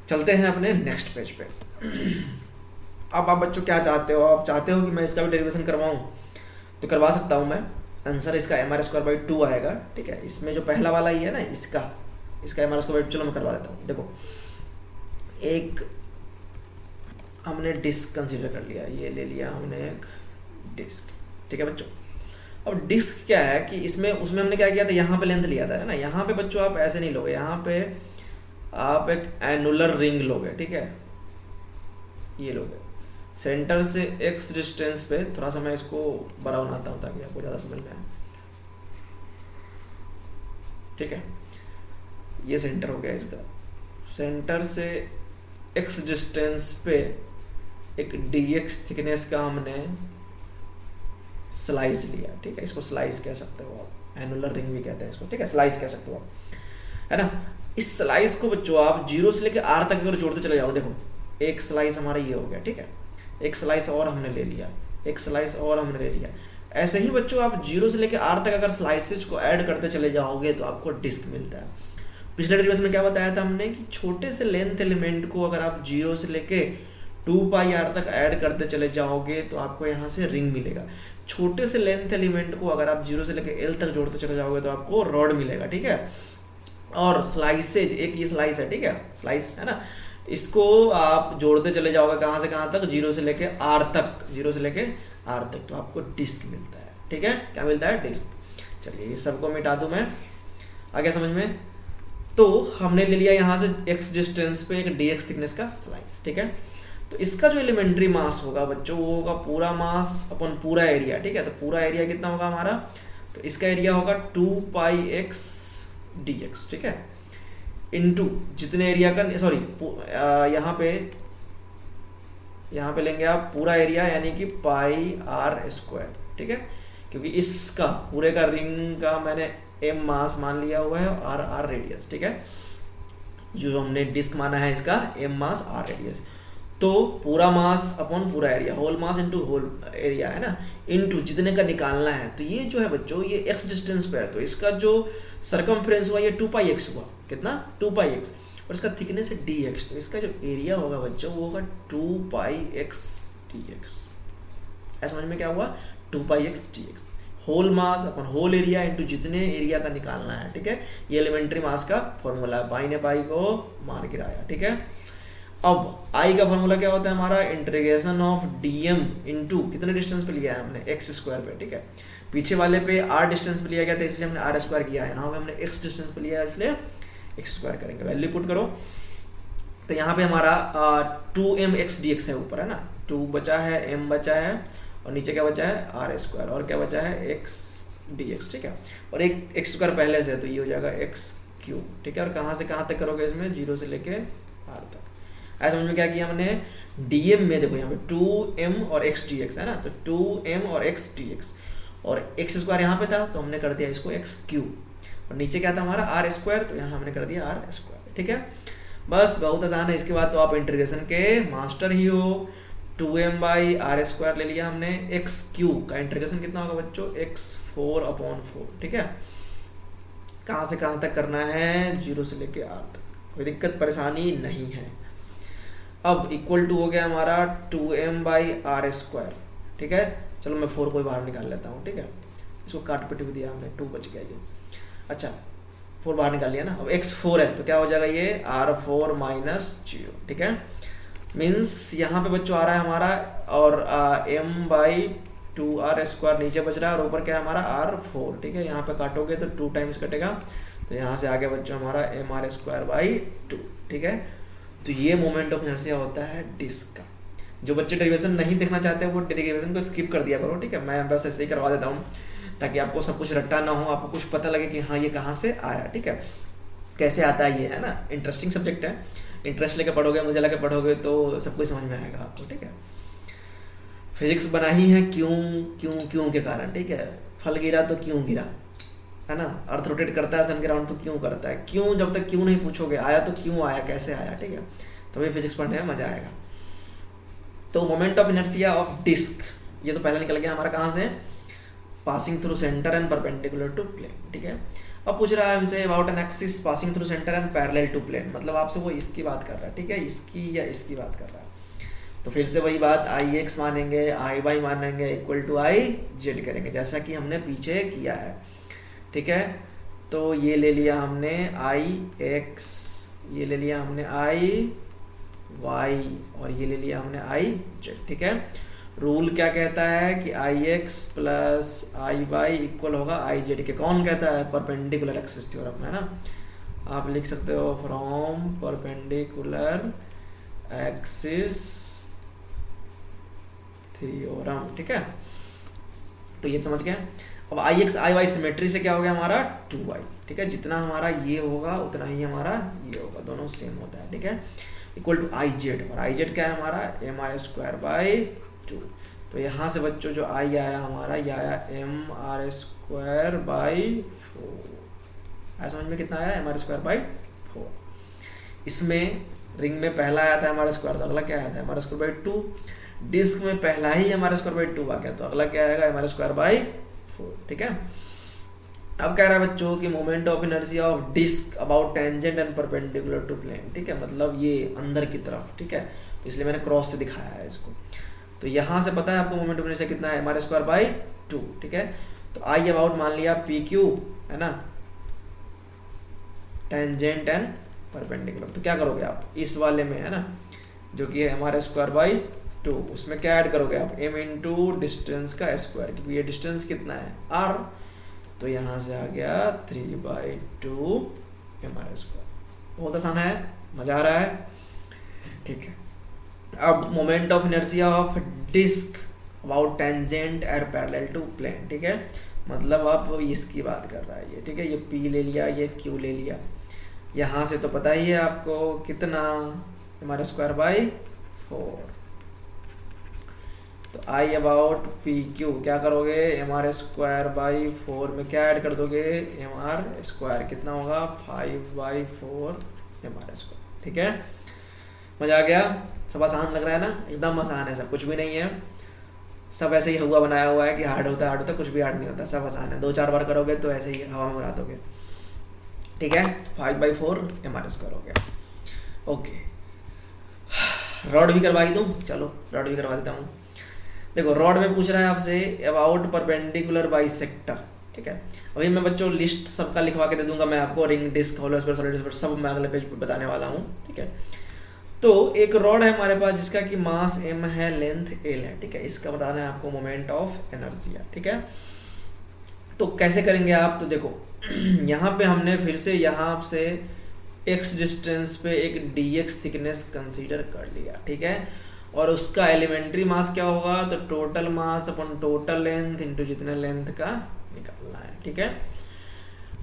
चलते हैं अपने नेक्स्ट पेज पे। अब आप बच्चों क्या चाहते हो, आप चाहते हो कि मैं इसका भी डेरिवेशन करवाऊं तो करवा सकता हूं मैं। आंसर इसका MR स्क्वायर बाई 2 आएगा, ठीक है। इसमें जो पहला वाला ही है ना, इसका MR स्क्वायर बाई 2, चलो मैं करवा लेता हूँ। देखो, एक हमने डिस्क कंसीडर कर लिया, ये ले लिया हमने एक डिस्क, ठीक है बच्चों। अब डिस्क क्या है कि इसमें उसमें हमने क्या किया था, यहाँ पे लेंथ लिया था, है ना। यहाँ पे बच्चों आप ऐसे नहीं लोगे, यहाँ पे आप एक एनुलर रिंग लोगे, ठीक है, ये लोगे। सेंटर से X डिस्टेंस पे, थोड़ा सा मैं इसको बड़ा बनाता हूँ ताकि आपको ज़्यादा समझ में आए, ठीक है। ये सेंटर हो गया इसका, सेंटर से X डिस्टेंस पे एक dx थिकनेस का हमने स्लाइस लिया, ठीक है। इसको स्लाइस कह सकते हो आप, एनुलर रिंग भी कहते हैं इसको, ठीक है, स्लाइस कह सकते हो आप, है ना। इस स्लाइस को बच्चों आप 0 से लेकर R तक अगर जोड़ते चले जाओ, देखो एक स्लाइस हमारा ये हो गया, ठीक है, एक स्लाइस और हमने ले लिया, एक स्लाइस और हमने ले लिया। ऐसे ही बच्चों आप 0 से लेकर R तक अगर स्लाइसेस को ऐड करते चले जाओगे तो आपको डिस्क मिलता है। पिछले डेरिवेशन में क्या बताया था हमने कि छोटे से लेंथ एलिमेंट को अगर आप 0 से लेके 2πr तक ऐड करते चले जाओगे तो आपको यहाँ से रिंग मिलेगा। छोटे से लेंथ एलिमेंट को अगर आप 0 से लेके L तक जोड़ते चले जाओगे तो आपको रॉड मिलेगा, ठीक है। और स्लाइसेज, एक ये स्लाइस है, ठीक है, स्लाइस है ना, इसको आप जोड़ते चले जाओगे कहाँ से कहाँ तक, 0 से लेके R तक, 0 से लेके R तक, तो आपको डिस्क मिलता है, ठीक है। क्या मिलता है, डिस्क। चलिए ये सबको मिटा दूं मैं, आ गया समझ में। तो हमने ले लिया यहाँ से X डिस्टेंस पे एक dx थिकनेस का स्लाइस, ठीक है। तो इसका जो एलिमेंट्री मास होगा बच्चों वो होगा पूरा मास अपन पूरा एरिया, ठीक है। तो पूरा एरिया कितना होगा हमारा, तो इसका एरिया होगा 2πx dx, ठीक है, इनटू जितने एरिया का, सॉरी यहाँ पे लेंगे आप पूरा एरिया यानी कि πr स्क्वायर, ठीक है, क्योंकि इसका पूरे का रिंग का मैंने m मास मान लिया हुआ है और r रेडियस, ठीक है। जो हमने डिस्क माना है इसका m मास r रेडियस, तो पूरा मास अपॉन पूरा area, whole mass into whole area, है ना, इनटू जितने का निकालना है। तो ये जो है बच्चों ये x डिस्टेंस पे है, तो इसका जो सरकमफ्रेंस हुआ ये 2πx हुआ, कितना 2πx, और इसका थिकनेस है dx, तो इसका जो एरिया होगा बच्चों वो होगा 2πx dx। ऐसा समझ में क्या हुआ, 2πx dx, होल मास अपन होल एरिया इनटू जितने एरिया का निकालना है, ठीक है। ये एलिमेंट्री मास का फॉर्मूला है, पाई ने पाई को मार गिराया, ठीक है। अब आई का फॉर्मूला क्या होता है हमारा, इंटीग्रेशन ऑफ dm इनटू कितने डिस्टेंस पे लिया है हमने, x स्क्वायर पे, ठीक है। पीछे वाले पे r डिस्टेंस पे लिया गया था इसलिए हमने r स्क्वायर किया है, यहाँ पे हमने x डिस्टेंस पे लिया है इसलिए x स्क्वायर करेंगे। वैल्यू पुट करो तो यहाँ पे हमारा 2mx dx है ऊपर, है ना, 2 बचा है, m बचा है और नीचे क्या बचा है r स्क्वायर और क्या बचा है x dx, ठीक है। और एक x स्क्वायर पहले से है तो ये हो जाएगा x क्यूब, ठीक है। और कहाँ से कहाँ तक करोगे इसमें, 0 से लेके r तक। ऐसा समझ में क्या किया हमने, dm में देखो यहाँ पे 2m और x dx है ना, तो 2m और x dx और x स्क्वायर यहाँ पे था तो हमने कर दिया इसको x क्यूब और नीचे क्या था हमारा r स्क्वायर, तो यहाँ हमने कर दिया r स्क्वायर, ठीक है। बस बहुत आसान है। इसके बाद तो आप इंटीग्रेशन के मास्टर ही हो। 2m बाई आर स्क्वायर ले लिया हमने, x क्यूब का इंटीग्रेशन कितना होगा बच्चों, x4/4, ठीक है। कहाँ से कहाँ तक करना है, 0 से लेके r तक, कोई दिक्कत परेशानी नहीं है। अब इक्वल टू हो गया हमारा 2m बाई आर स्क्वायर, ठीक है। चलो मैं 4 को बाहर निकाल लेता हूँ, ठीक है। इसको काट पिट भी दिया हमने, 2 बच गया ये। अच्छा 4 बाहर निकाल लिया ना। अब x4 है तो क्या हो जाएगा ये r4 माइनस 0, ठीक है। मीन्स यहाँ पे बच्चों आ रहा है हमारा और m बाई 2r स्क्वायर नीचे बच रहा है और ऊपर क्या है हमारा r4, ठीक है। यहाँ पे काटोगे तो 2 टाइम्स कटेगा तो यहाँ से आगे बच्चों हमारा mr स्क्वायर बाई 2, ठीक है। तो ये मोमेंट ऑफ इनर्शिया होता है डिस्क का। जो बच्चे डेरिवेशन नहीं देखना चाहते वो डेरिवेशन को स्किप कर दिया करो, ठीक है। मैं बस ऐसे ही करवा देता हूँ ताकि आपको सब कुछ रट्टा ना हो, आपको कुछ पता लगे कि हाँ ये कहाँ से आया, ठीक है, कैसे आता है ये, है ना। इंटरेस्टिंग सब्जेक्ट है, इंटरेस्ट लेके पढ़ोगे, मुझे लगे पढ़ोगे तो सब कुछ समझ में आएगा आपको, ठीक है। फिजिक्स बना ही है क्यों क्यों क्यों के कारण, ठीक है। फल गिरा तो क्यों गिरा, है ना। अर्थ रोटेट करता है सन के राउंड तो क्यों करता है, क्यों जब तक क्यों नहीं पूछोगे, आया तो क्यों आया, कैसे आया, ठीक है, तभी फिजिक्स पढ़ने में मजा आएगा। तो moment of inertia of disc ये तो पहले निकल गया हमारा, कहाँ से, passing through centre and perpendicular to plane, ठीक है। अब पूछ रहा है हमसे about an axis passing through centre and parallel to plane, मतलब आपसे वो इसकी बात कर रहा है, ठीक है, इसकी या इसकी बात कर रहा है। तो फिर से वही बात, आई एक्स मानेंगे, आई वाई मानेंगे, इक्वल टू आई जेड करेंगे जैसा कि हमने पीछे किया है, ठीक है। तो ये ले लिया हमने आई एक्स, ये ले लिया हमने आई वाई और ये ले लिया हमने आई जेड, ठीक है। रूल क्या कहता है कि I X plus I Y equal होगा आई जेड के, कौन कहता है, परपेंडिकुलर एक्सिस थ्योरम, है ना। आप लिख सकते हो फ्रॉम परपेंडिकुलर एक्सिस थ्योरम, ठीक है। तो ये समझ गए। अब आई एक्स आई वाई सिमेट्री से क्या हो गया हमारा 2y, ठीक है। जितना हमारा ये होगा उतना ही हमारा ये होगा, दोनों सेम होता है, ठीक है। इक्वल टू आई जेड, और आई जेड क्या है हमारा एम आर स्क्वायर बाई 2। तो यहाँ से बच्चों जो आई आया हमारा ये आया एम आर स्क्वायर बाई 4। समझ में कितना आया, एम आर स्क्वायर बाई 4। इसमें रिंग में पहला आया था एम आर स्क्वायर, तो अगला क्या आया था एम आर स्क्वायर बाई 2। डिस्क में पहला ही एम आर स्क्वायर बाई 2 आ गया तो अगला क्या आएगा एम आर स्क्वायर बाई 4, ठीक है। अब कह रहा है बच्चों कि moment of inertia of disc about tangent and perpendicular to plane, ठीक है, मतलब ये अंदर की तरफ, ठीक है। तो इसलिए मैंने क्रॉस से दिखाया है इसको। तो यहाँ से पता है आपको मोमेंट ऑफ इनर्शिया कितना है, एम आर स्क्वायर बाई 2, ठीक है। तो आई अबाउट मान लिया पी क्यू, है ना, टेंजेंट एंड परपेंडिकुलर। तो क्या करोगे आप इस वाले में, है ना, जो कि है एम आर स्क्वायर बाई 2, उसमें क्या ऐड करोगे आप m इंटू डिस्टेंस का स्क्वायर, क्योंकि ये डिस्टेंस कितना है r, तो यहाँ से आ गया 3/2 एम आर स्क्वायर। बहुत आसान है, मजा आ रहा है, ठीक है। अब moment of inertia of disc about tangent and parallel to plane, ठीक है, मतलब अब इसकी बात कर रहा है ये, ठीक है। ये p ले लिया, ये q ले लिया, यहाँ से तो पता ही है आपको कितना एम आर स्क्वायर बाई 4। तो आई अबाउट पी क्यू क्या करोगे, एम आर स्क्वायर बाई 4 में क्या ऐड कर दोगे, एम आर स्क्वायर कितना होगा 5/4 एम आर स्क्वायर, ठीक है। मजा आ गया, सब आसान लग रहा है ना, एकदम आसान है, सब कुछ भी नहीं है, सब ऐसे ही हुआ बनाया हुआ है कि हार्ड होता है, हार्ड होता है, कुछ भी हार्ड नहीं होता, सब आसान है। 2-4 बार करोगे तो ऐसे ही हवा में उड़ा दोगे, ठीक है। 5/4 एम आर स्क्वायर हो गया, ओके। रॉड भी करवा ही दूँ, चलो रॉड भी करवा देता हूँ। देखो रॉड में पूछ रहा है आपसे अबाउट परपेंडिकुलर बाइसेक्टर, ठीक है। अभी मैं बच्चों लिस्ट सबका लिखवा के दे दूंगा मैं आपको, ring disc hollow sphere solid sphere सब मैं अगले पेज पर बताने वाला हूँ, ठीक है। तो एक रॉड है हमारे पास जिसका कि मास m है, लेंथ l है, ठीक है। इसका बताना है आपको मोमेंट ऑफ इनर्शिया, ठीक है। तो कैसे करेंगे आप, तो देखो यहाँ पे हमने फिर से यहाँ से x डिस्टेंस पे एक dx थिकनेस कंसीडर कर लिया, ठीक है। और उसका एलिमेंट्री मास क्या होगा, तो टोटल मास अपन टोटल लेंथ इंटू जितने लेंथ का निकालना है, ठीक है।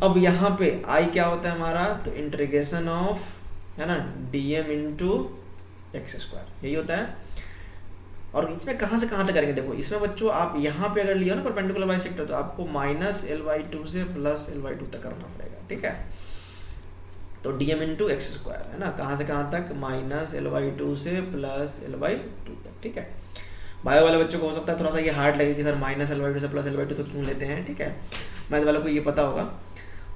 अब यहाँ पे I क्या होता है हमारा, तो इंटीग्रेशन ऑफ, है ना, dm इंटू एक्स स्क्वायर, यही होता है। और इसमें कहाँ से कहाँ तक करेंगे, देखो इसमें बच्चों आप यहाँ पे अगर लिया ना परपेंडिकुलर बाइसेक्टर, तो आपको -l/2 से +l/2 तक करना पड़ेगा, ठीक है। तो dm इंटू एक्स स्क्वायर, है ना, कहाँ से कहाँ तक, -l/2 से +l/2 तक, ठीक है। बायो वाले बच्चों को हो सकता है थोड़ा सा ये हार्ड लगे कि सर -l/2 से +l/2 तो क्यों लेते हैं, ठीक है। मैथ वालों को ये पता होगा,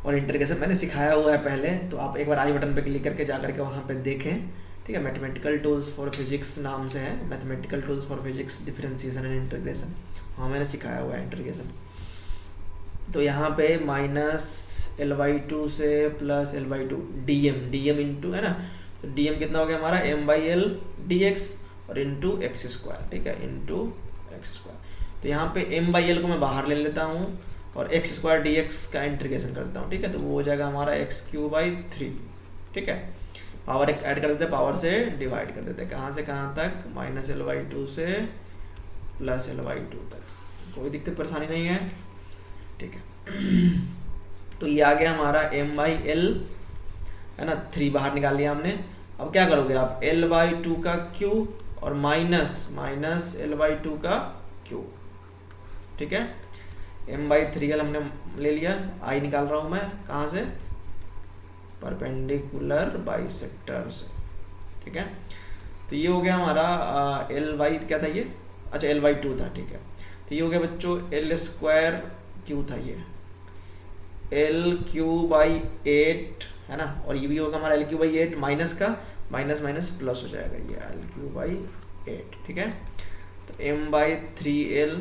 और इंटीग्रेशन मैंने सिखाया हुआ है पहले, तो आप एक बार आई बटन पे क्लिक करके जा करके वहाँ पे देखें, ठीक है। मैथमेटिकल टूल्स फॉर फिजिक्स नाम से है, mathematical tools for physics differentiation and integration, वहाँ मैंने सिखाया हुआ है इंटीग्रेशन। तो यहाँ पे -l/2 से +l/2 dm इंटू, है ना, तो dm कितना हो गया हमारा m/l dx और इंटू एक्स स्क्वायर, ठीक है, इंटू एक्स स्क्वायर। तो यहाँ पे m/l को मैं बाहर ले लेता हूँ और एक्स स्क्वायर dx का इंटीग्रेशन करता हूँ, ठीक है। तो वो हो जाएगा हमारा x³ 3, ठीक है। पावर एक ऐड कर देते हैं, पावर से डिवाइड कर देते हैं, कहाँ से कहाँ तक, -l/2 से +l/2 तक, कोई दिक्कत परेशानी नहीं है, ठीक है। तो ये आ गया हमारा m/l, है ना, 3 बाहर निकाल लिया हमने। अब क्या करोगे आप, l/2 का क्यूब और -l/2 का क्यूब, ठीक है। m/3l हमने ले लिया, I निकाल रहा हूँ मैं, कहाँ से, परपेंडिकुलर बाइसेक्टर से, ठीक है। तो ये हो गया हमारा l/ क्या था ये, अच्छा l/2 था, ठीक है। तो ये हो गया बच्चों l² क्यू था, ये l³/8, है ना, और ये भी होगा हमारा l³/8 माइनस का माइनस माइनस प्लस हो जाएगा, ये l³/8, ठीक है। तो m/3l,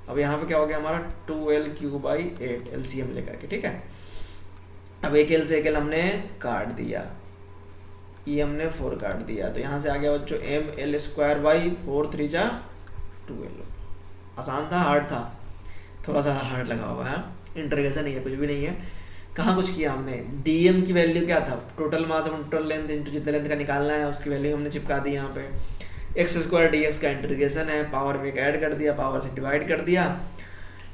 अब यहाँ पे क्या हो गया हमारा 2l³/8 LCM लेकर के, ठीक है। अब एक l से एक l हमने काट दिया, ये हमने 4 काट दिया, तो यहाँ से आ गया बच्चों ml²/4 3 जा 2l। आसान था, हार्ड था, थोड़ा सा हार्ड लगा हुआ है, इंटीग्रेशन नहीं है, कुछ भी नहीं है। कहाँ कुछ किया हमने, dm की वैल्यू क्या था, टोटल मास और टोटल लेंथ इंटू जितने लेंथ का निकालना है उसकी वैल्यू हमने चिपका दी यहाँ पे। x² dx का इंटीग्रेशन है, पावर में एक ऐड कर दिया, पावर से डिवाइड कर दिया,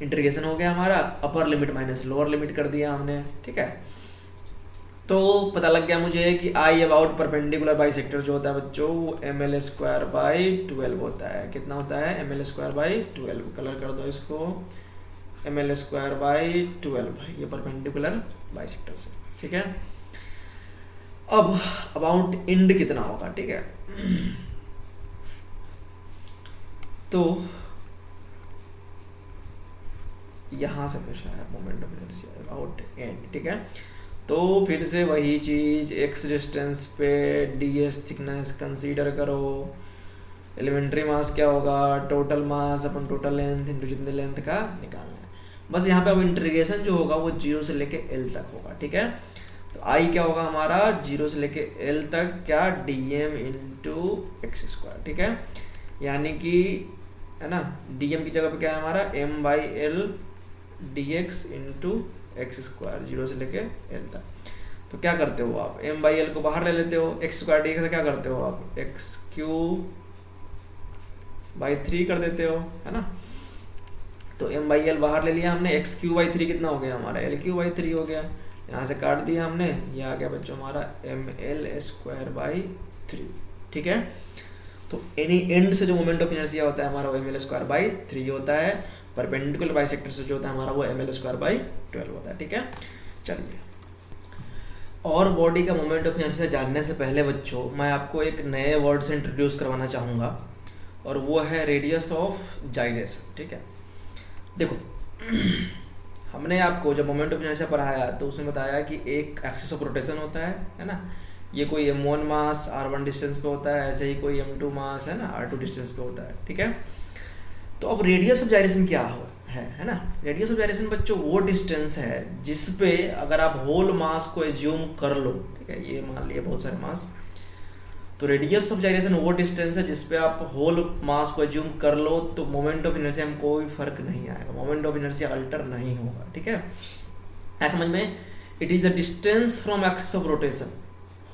इंटीग्रेशन हो गया हमारा, अपर लिमिट माइनस लोअर लिमिट कर दिया हमने, ठीक है। तो पता लग गया मुझे कि I अबाउट परपेंडिकुलर बाइसेक्टर जो होता है बच्चों वो ml²/12 होता है। कितना होता है, ml²/12, कलर कर दो इसको, ml²/12, ये परपेंडिकुलर बाइसेक्टर से, ठीक है। अब अबाउट इंड कितना होगा, ठीक है। तो यहां से पूछा है moment of inertia about and, ठीक है। तो फिर से वही चीज, x डिस्टेंस पे ds थिकनेस कंसीडर करो, एलिमेंट्री मास क्या होगा, टोटल मास अपन टोटल लेंथ इंटू जितने लेंथ का निकालना है। बस यहाँ पे अब इंटीग्रेशन जो होगा वो 0 से लेके l तक होगा, ठीक है। तो I क्या होगा हमारा 0 से लेके l तक, क्या, dm इंटू एक्स स्क्वायर, ठीक है। यानी कि, है ना, dm की जगह पे क्या है हमारा m/l dx into x square, 0 से लेके l तक। तो क्या करते हो आप, m/l को बाहर ले लेते हो, एक्स स्क्वायर dx से क्या करते हो आप, x³/3 कर देते हो, है ना। तो m/l बाहर ले लिया हमने, x³/3 कितना हो गया हमारा, l³/3 हो गया, यहाँ से काट दिया हमने, ये आ गया बच्चों हमारा ml²/3, ठीक है। तो एनी एंड से जो मोमेंट ऑफ इनर्शिया होता है हमारा वो ml²/3 होता है, परपेंडिकुलर बाइसेक्टर से जो होता है हमारा वो ml²/12 होता है, ठीक है। चलिए, और बॉडी का मोमेंट ऑफ इनर्शिया जानने से पहले बच्चों मैं आपको एक नए वर्ड से इंट्रोड्यूस करवाना चाहूँगा, और वो है रेडियस ऑफ जाइरेशन, ठीक है। देखो हमने आपको जब मोमेंट ऑफ इनर्शिया पढ़ाया तो उसने बताया कि एक एक्सिस ऑफ रोटेशन होता है ना, ये कोई m1 मास r1 डिस्टेंस पे होता है, ऐसे ही कोई m2 मास, है ना, r2 डिस्टेंस पे होता है, ठीक है। तो अब रेडियस ऑफ जाइरेशन क्या है ना, रेडियस ऑफ जाइरेशन बच्चों वो डिस्टेंस है जिस पे अगर आप होल मास को एज्यूम कर लो, ठीक है, ये मान लिया बहुत सारे मास, तो रेडियस ऑफ जाइरेशन वो डिस्टेंस है जिस पे आप होल मास को एज्यूम कर लो तो मोमेंट ऑफ इनर्शिया में कोई फर्क नहीं आएगा, मोमेंट ऑफ इनर्शिया अल्टर नहीं होगा, ठीक है। ऐसा समझ में, it is the distance from axis of rotation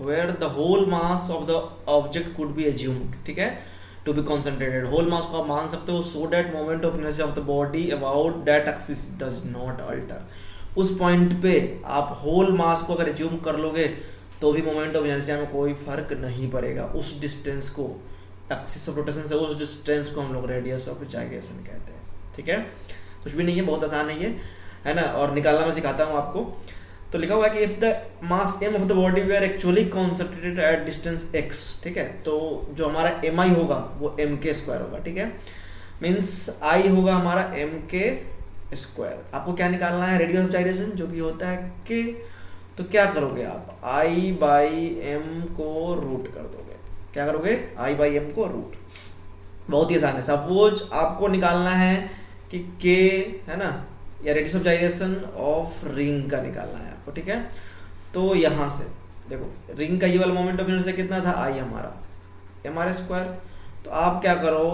where the whole mass of the object could be assumed, ठीक है, to be concentrated. Whole mass को आप मान सकते हो so that moment of inertia of the body about that axis does not alter. उस पॉइंट पे आप होल मास को अगर एज्यूम कर लोगे तो भी मोमेंट ऑफ इनर्शिया में कोई फर्क नहीं पड़ेगा। उस डिस्टेंस को, एक्सिस ऑफ रोटेशन से उस डिस्टेंस को हम लोग रेडियस ऑफ जाइरेशन कहते हैं, ठीक है। कुछ भी नहीं है, बहुत आसान है ना, और निकालना मैं सिखाता हूँ आपको। तो लिखा हुआ है कि if the mass m of the body we are actually concentrated at distance x, ठीक है, तो जो हमारा mi होगा वो mk² होगा, ठीक है, मीन्स I होगा हमारा mk²। आपको क्या निकालना है, रेडियस ऑफ जाइरेशन, जो कि होता है k। तो क्या करोगे आप, I/m को रूट कर दोगे। क्या करोगे, I/m को रूट। बहुत ही आसान है। सपोज आपको निकालना है कि k है ना, या रेडियस ऑफ जाइरेशन ऑफ रिंग का निकालना है आपको, ठीक है। तो यहाँ से देखो, रिंग का ये वाला मोमेंट ऑफ इनर्शिया कितना था, I हमारा mr²। तो आप क्या करो,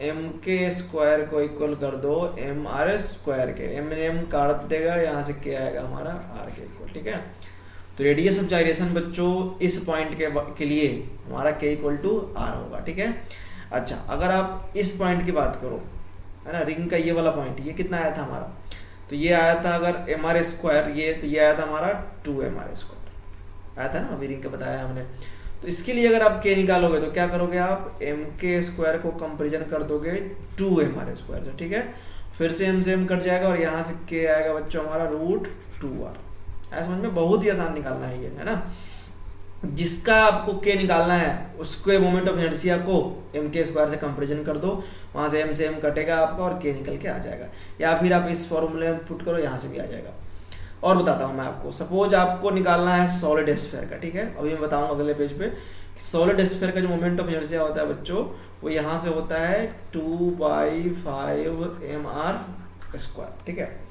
mk² को इक्वल कर दो mr² के, m काट देगा, यहाँ से k आएगा हमारा r के इक्वल, ठीक है। तो रेडियस ऑफ जाइरेशन बच्चों इस पॉइंट के लिए हमारा k = r होगा, ठीक है। अच्छा, अगर आप इस पॉइंट की बात करो, है ना, रिंग का ये वाला पॉइंट, ये कितना आया था हमारा, तो ये आया था अगर mr², ये तो ये आया था हमारा 2mr² आया था ना, अभी रिंग का बताया हमने। तो इसके लिए अगर आप k निकालोगे तो क्या करोगे आप, mk² को कंपेरिजन कर दोगे 2mr² से, ठीक है। फिर से m से m कट जाएगा और यहाँ से k आएगा बच्चों हमारा √2r। ऐसा समझ में, बहुत ही आसान निकालना है ये, है ना। जिसका आपको k निकालना है उसके मोमेंट ऑफ इनर्शिया को mk² से कंपेरिजन कर दो, वहां से m कटेगा आपका और k निकल के आ जाएगा। या फिर आप इस फॉर्मूले में पुट करो, यहाँ से भी आ जाएगा। और बताता हूँ मैं आपको, सपोज आपको निकालना है सॉलिड स्फीयर का, ठीक है। अभी मैं बताऊंगा अगले पेज पे, सॉलिड स्फीयर का जो मोमेंट ऑफ इनर्शिया होता है बच्चों, वो यहाँ से होता है 2/5mr², ठीक है।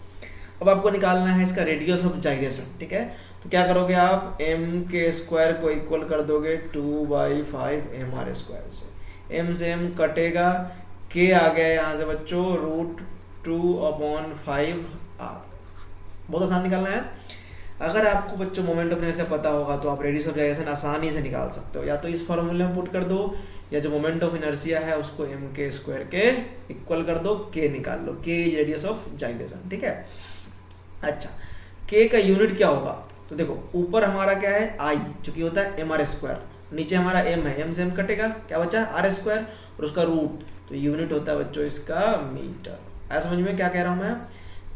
अब आपको निकालना है इसका रेडियस ऑफ जाइरेशन, ठीक है। तो क्या करोगे आप, mk² को इक्वल कर दोगे 2/5mr² से, m से m कटेगा, k आ गया यहाँ से बच्चों √2/5r। बहुत आसान निकालना है। अगर आपको बच्चों मोमेंट ऑफ इनर्शिया पता होगा तो आप रेडियस ऑफ जाइरेशन आसानी से निकाल सकते हो, या तो इस फॉर्मूले में पुट कर दो, या जो मोमेंट ऑफ इनर्शिया है उसको mk² के इक्वल कर दो, k निकाल लो, k रेडियस ऑफ जाइरेशन, ठीक है। अच्छा, k का यूनिट क्या होगा, तो देखो ऊपर हमारा क्या है I, जो कि होता है mr², नीचे हमारा m है, m से m कटेगा, क्या बचा r² और उसका रूट, तो यूनिट होता है बच्चों इसका मीटर। ऐसा समझ में क्या कह रहा हूं मैं,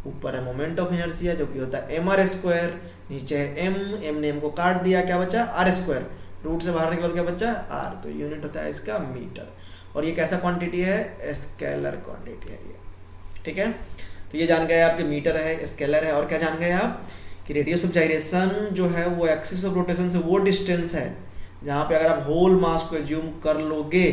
ऊपर है मोमेंट ऑफ इनर्शिया जो कि होता है mr², नीचे है m ने m को काट दिया, क्या बचा r², रूट से बाहर निकल क्या बचा r, तो यूनिट होता है इसका मीटर। और ये कैसा क्वांटिटी है, स्केलर क्वांटिटी है ये, ठीक है। तो ये जान गए आपके मीटर है, स्केलर है, और क्या जान गए आप कि रेडियस ऑफ जाइरेशन जो है वो एक्सिस ऑफ रोटेशन से वो डिस्टेंस है जहाँ पे अगर आप होल मास को एज्यूम कर लोगे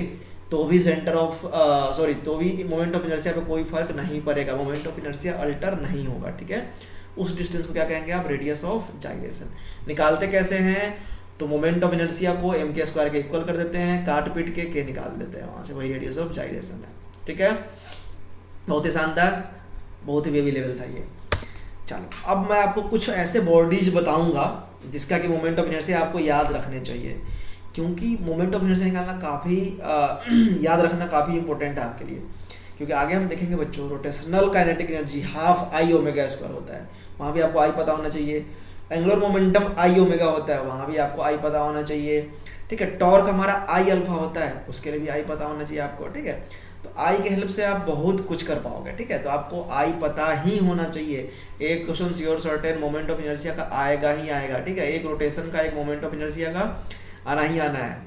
तो भी तो भी मोमेंट ऑफ इनर्शिया पे कोई फर्क नहीं पड़ेगा, मोमेंट ऑफ इनर्शिया अल्टर नहीं होगा, ठीक है। उस डिस्टेंस को क्या कहेंगे आप, रेडियस ऑफ जाइरेशन। निकालते कैसे हैं, तो मोमेंट ऑफ इनर्शिया को mk² के इक्वल कर देते हैं, काट पीट के k निकाल देते हैं, वहां से वही रेडियस ऑफ जाइरेशन है, ठीक है। बहुत ही शानदार, बहुत ही बेबी लेवल था ये। चलो अब मैं आपको कुछ ऐसे बॉडीज बताऊंगा जिसका कि मोमेंट ऑफ इनर्शिया आपको याद रखने चाहिए, क्योंकि मोमेंट ऑफ इनर्शिया निकालना काफ़ी याद रखना काफ़ी इंपॉर्टेंट है आपके लिए, क्योंकि आगे हम देखेंगे बच्चों रोटेशनल काइनेटिक एनर्जी ½ I⍵² होता है, वहाँ भी आपको I पता होना चाहिए। एंगुलर मोमेंटम I⍵ होता है, वहाँ भी आपको I पता होना चाहिए, ठीक है। टॉर्क हमारा I∝ होता है, उसके लिए भी I पता होना चाहिए आपको, ठीक है। तो I के हेल्प से आप बहुत कुछ कर पाओगे, ठीक है। तो आपको I पता ही होना चाहिए। एक question sure certain moment of inertia का आएगा ही आएगा, ठीक है। एक रोटेशन का, एक मोमेंट ऑफ इनर्शिया का आना ही आना है,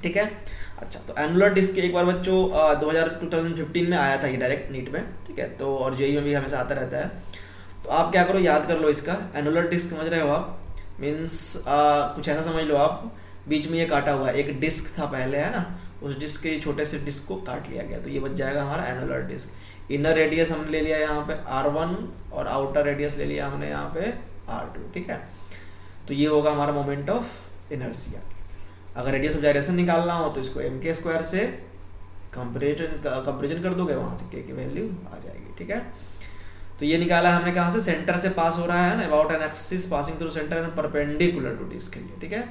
ठीक है। अच्छा, तो एनुलर डिस्क एक बार बच्चों 2015 में आया था ये डायरेक्ट नीट में, ठीक है। तो और जेईई में भी हमेशा आता रहता है। तो आप क्या करो, याद कर लो इसका। एनुलर डिस्क समझ रहे हो आप, मीन्स कुछ ऐसा समझ लो आप, बीच में ये काटा हुआ है, एक डिस्क था पहले, है ना, उस डिस्क के छोटे से डिस्क को काट लिया गया, तो ये बच जाएगा हमारा एनुलर डिस्क। इनर रेडियस हमने ले लिया यहाँ पे r1 और आउटर रेडियस ले लिया हमने यहाँ पे r2, ठीक है। तो ये होगा हमारा मोमेंट ऑफ इनर्शिया। अगर रेडियस ऑफ जाइरेशन निकालना हो तो इसको m के स्क्वायर से कंपेरिजन कर दोगे, वहां से k की वैल्यू आ जाएगी। ठीक है, तो ये निकाला हमने कहाँ से, सेंटर से पास हो रहा है ना, about an axis passing through centre and perpendicular to disc के लिए। ठीक है,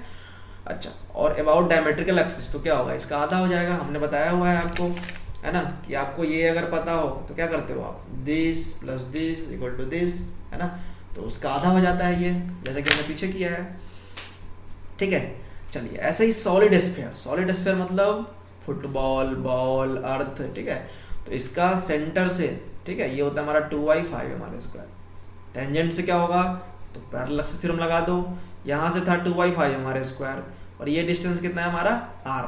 अच्छा, और अबाउट डायमेट्रिकल एक्सिस तो क्या होगा, इसका आधा हो जाएगा, हमने बताया हुआ है आपको, है ना, कि आपको ये अगर पता हो तो क्या करते हो आप, this plus this equal to this, है ना, तो उसका आधा हो जाता है ये, जैसा कि हमने पीछे किया है। ठीक है, चलिए ऐसे ही सॉलिड स्फीयर, सॉलिड स्फीयर मतलब फुटबॉल, बॉल, अर्थ। ठीक है, तो इसका सेंटर से, ठीक है, ये होता है हमारा 2y5 हमारे स्क्वायर, टेंजेंट से क्या होगा, तो पैरेलल एक्सिस थ्योरम लगा दो, यहाँ से था 2y5 हमारे स्क्वायर, और ये डिस्टेंस कितना है हमारा r,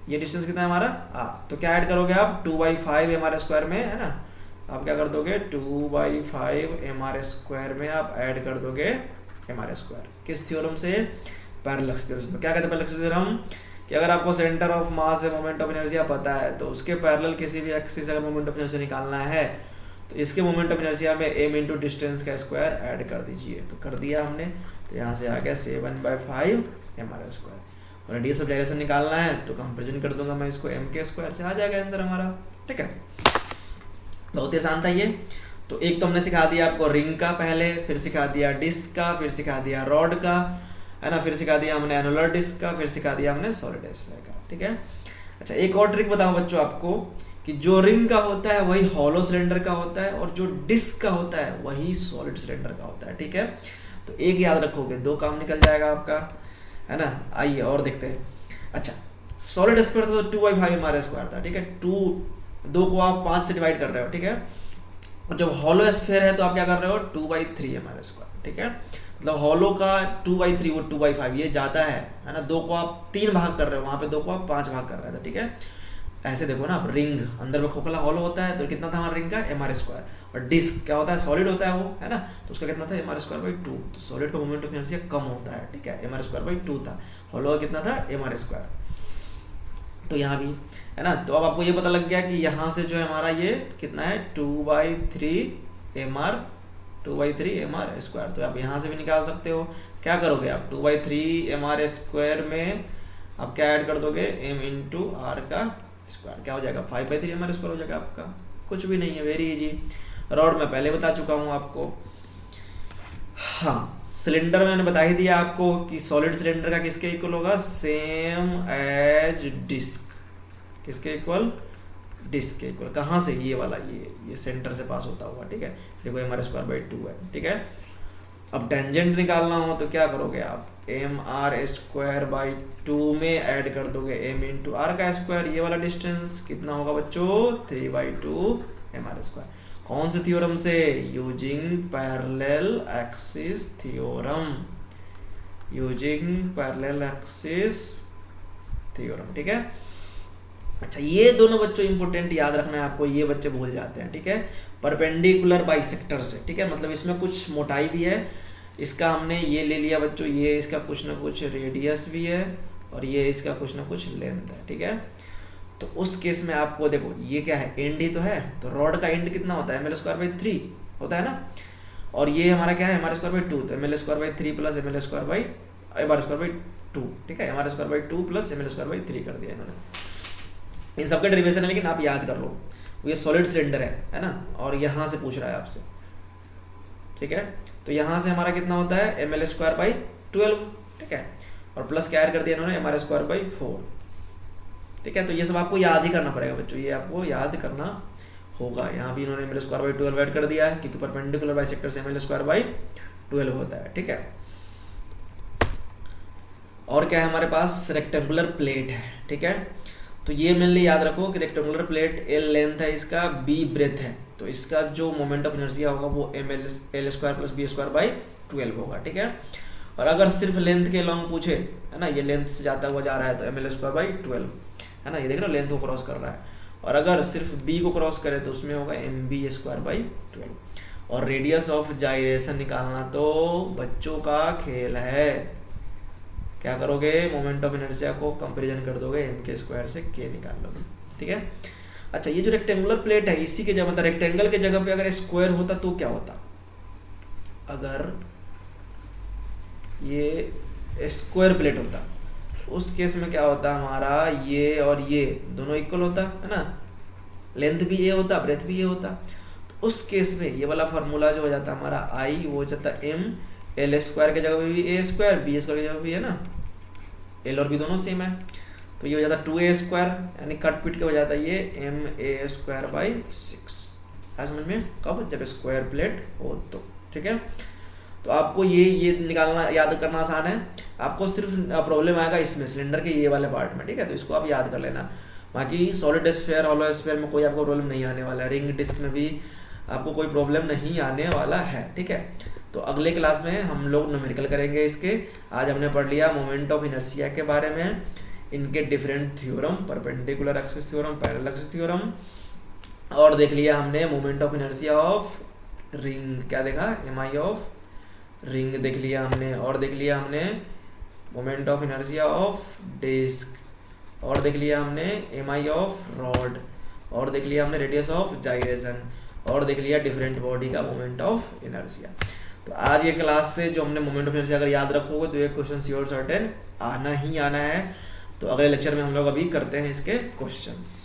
ये डिस्टेंस कितना है हमारा r, तो क्या ऐड करोगे आप, 2y5 हमारे स्क्वायर में, है ना, आप क्या कर दोगे, 2y5 हमारे स्क्वायर में आप ऐड कर दोगे हमारे स्क्वायर, किस थ्योरम से, पैरेलल एक्सिस थ्योरम। क्या कहते हैं पैरेलल एक्सिस थ्योरम, कि अगर आपको सेंटर ऑफ मास है मोमेंट ऑफ इनर्शिया पता है, तो उसके पैरेलल किसी भी एक्सिस अगर मोमेंट ऑफ इनर्शिया निकालना है तो इसके मोमेंट ऑफ इनर्शिया में m इंटू डिस्टेंस का स्क्वायर ऐड कर दीजिए, तो कर दिया हमने, तो यहाँ से आ गया 7/5 हमारा स्क्वायर, और रेडियस ऑफ जाइरेशन निकालना है तो कंपेरिजन कर दूंगा मैं इसको m के स्क्वायर से, आ जाएगा आंसर हमारा। ठीक है, बहुत ही आसान था ये। तो एक तो हमने सिखा दिया आपको रिंग का पहले, फिर सिखा दिया डिस्क का, फिर सिखा दिया रॉड का, है ना, फिर सिखा दिया हमने एनुलर डिस्क का, फिर सिखा दिया हमने सॉलिड स्फीयर का। ठीक है, अच्छा एक और ट्रिक बताऊं बच्चों आपको, कि जो रिंग का होता है वही हॉलो सिलेंडर का होता है, और जो डिस्क का होता है वही सॉलिड सिलेंडर का होता है। ठीक है, तो एक याद रखोगे, दो काम निकल जाएगा आपका, है ना। आइए और देखते हैं। अच्छा, सॉलिड स्फीयर था तो 2y5 हमारा स्क्वायर था। ठीक है, 2 को आप 5 से डिवाइड कर रहे हो। ठीक है, और जब हॉलो स्फीयर है तो आप क्या कर रहे हो, 2/3 हमारा स्क्वायर। ठीक है, मतलब हॉलो का 2/3 वो 2/5 ये ज्यादा है ना, 2 को आप 3 भाग कर रहे हो, वहां पे 2 को आप 5 भाग कर रहे थे। ठीक है, ऐसे देखो ना आप, रिंग अंदर में खोखला हॉलो होता है तो कितना था हमारा रिंग का, mr स्क्वायर, और डिस्क क्या होता है, सॉलिड होता है वो, है ना, तो उसका कितना था mr स्क्वायर बाई 2, तो सॉलिड का मोमेंट ऑफ इनर्शिया कम होता है। ठीक है, mr स्क्वायर बाई 2 था, हॉलो का कितना था mr स्क्वायर, तो यहाँ भी, है ना। तो अब आपको ये पता लग गया कि यहाँ से जो है हमारा ये कितना है, 2/3 mr स्क्वायर, तो आप यहाँ से भी निकाल सकते हो। क्या करोगे आप, 2/3 mr स्क्वायर में आप क्या ऐड कर दोगे, m इंटू आर का स्क्वायर, क्या हो जाएगा, 5/3 mr स्क्वायर हो जाएगा आपका, कुछ भी नहीं है, वेरी इजी। रॉड में पहले बता चुका हूँ आपको। हाँ, सिलेंडर मैंने बता ही दिया आपको कि सॉलिड सिलेंडर का किसके इक्वल होगा, सेम एज डिस्क, किसके इक्वल, डिस्क के इक्वल। कहाँ से, ये वाला, ये सेंटर से पास होता हुआ। ठीक है, देखो mr स्क्वायर बाई 2 है। ठीक है, अब टेंजेंट निकालना हो तो क्या करोगे आप, mr स्क्वायर बाई 2 में ऐड कर दोगे m इंटू आर का स्क्वायर, ये वाला डिस्टेंस कितना होगा बच्चों, 3/2 mr स्क्वायर। कौन से थ्योरम से, using parallel axis theorem, using parallel axis theorem. ठीक है, अच्छा ये दोनों बच्चों इंपोर्टेंट याद रखना है आपको, ये बच्चे भूल जाते हैं। ठीक है, परपेंडिकुलर बाइसेक्टर से। ठीक है, मतलब इसमें कुछ मोटाई भी है, इसका हमने ये ले लिया बच्चों, ये इसका कुछ ना कुछ रेडियस भी है, और ये इसका कुछ ना कुछ लेंथ है। ठीक है, तो उस केस में आपको देखो, ये क्या है, एंड ही तो है, तो रॉड का एंड कितना होता है, ml स्क्वायर बाई 3 होता है ना, और ये हमारा क्या है, mr स्क्वायर बाई 2, तो ml square by 3 plus ml square by mr square by 2। ठीक है, mr square by 2 plus ml square by 3 कर दिया इन्होंने। इन सबका डेरिवेशन है, लेकिन आप याद कर लो, ये सॉलिड सिलेंडर है ना, और यहाँ से पूछ रहा है आपसे। ठीक है, तो यहाँ से हमारा कितना होता है, ml स्क्वायर बाई 12। ठीक है, और प्लस क्या ऐड कर दिया इन्होंने, mr स्क्वायर बाई 4। ठीक है, तो ये सब आपको याद ही करना पड़ेगा बच्चों, ये आपको याद करना होगा। यहाँ भी इन्होंने ml स्क्वायर बाई 12 ऐड कर दिया है, क्योंकि परपेंडिकुलर बाइसेक्टर से ml स्क्वायर बाई 12 होता है। ठीक है, और क्या है हमारे पास, रेक्टेंगुलर प्लेट है। ठीक है, तो ये मेनली याद रखो कि रेक्टेंगुलर प्लेट L लेंथ है इसका, B ब्रेथ है, तो इसका जो मोमेंट ऑफ इनर्शिया होगा वो ml square plus b square by 12 होगा। ठीक है, और अगर सिर्फ लेंथ के लॉन्ग पूछे, है ना, ये लेंथ से जाता हुआ जा रहा है तो ml स्क्वायर बाई 12, है ना, ये देख रहे हो लेंथ को क्रॉस कर रहा है, और अगर सिर्फ b को क्रॉस करे तो उसमें होगा mb स्क्वायर बाई 12। और रेडियस ऑफ जाइरेशन निकालना तो बच्चों का खेल है, क्या करोगे, मोमेंट ऑफ इनर्शिया को कंपैरिजन कर दोगे, m के स्क्वायर से k निकाल लोगे। ठीक है, अच्छा ये जो रेक्टेंगुलर प्लेट है, इसी के जगह, मतलब रेक्टेंगल के जगह पे अगर स्क्वायर होता तो क्या होता, अगर ये स्क्वायर प्लेट होता उस केस में क्या होता है हमारा, ये और ये दोनों इक्वल होता है ना, लेंथ भी ये होता, ब्रेथ भी ये होता। तो उस केस में ये वाला फार्मूला जो हो जाता है हमारा आई, वो हो जाता है एम, एल स्क्वायर के जगह पे भी ए स्क्वायर, बी स्क्वायर की जगह पे भी है ना, एल और बी दोनों सेम है, तो ये हो जाता है 2a स्क्वायर, यानी कट पीट के हो जाता है ये एम ए स्क्वायर बाई 6। आज समझ में, कब, जब स्क्वायर प्लेट हो तो, ठीक है। तो आपको ये निकालना, याद करना आसान है, आपको सिर्फ प्रॉब्लम आएगा इसमें, सिलेंडर के ये वाले पार्ट में, ठीक है, तो इसको आप याद कर लेना। बाकी सॉलिड स्फीयर, हॉलो स्फीयर में कोई आपको प्रॉब्लम नहीं आने वाला है, रिंग डिस्क में भी आपको कोई प्रॉब्लम नहीं आने वाला है, ठीक है। तो अगले क्लास में हम लोग न्यूमेरिकल करेंगे इसके। आज हमने पढ़ लिया मोमेंट ऑफ इनर्शिया के बारे में, इनके different theorem, perpendicular axis theorem, parallel axis theorem, और देख लिया हमने moment of inertia of ring, क्या देखा, एम आई ऑफ रिंग देख लिया हमने, और देख लिया हमने moment of inertia of disc, और देख लिया हमने एम आई ऑफ रॉड, और देख लिया हमने रेडियस ऑफ जाइरेशन, और देख लिया डिफरेंट बॉडी का मोमेंट ऑफ इनर्शिया। तो आज ये क्लास से जो हमने मोमेंट ऑफ इनर्शिया अगर याद रखोगे तो ये क्वेश्चन श्योर सर्टेन आना ही आना है। तो अगले लेक्चर में हम लोग अभी करते हैं इसके क्वेश्चंस।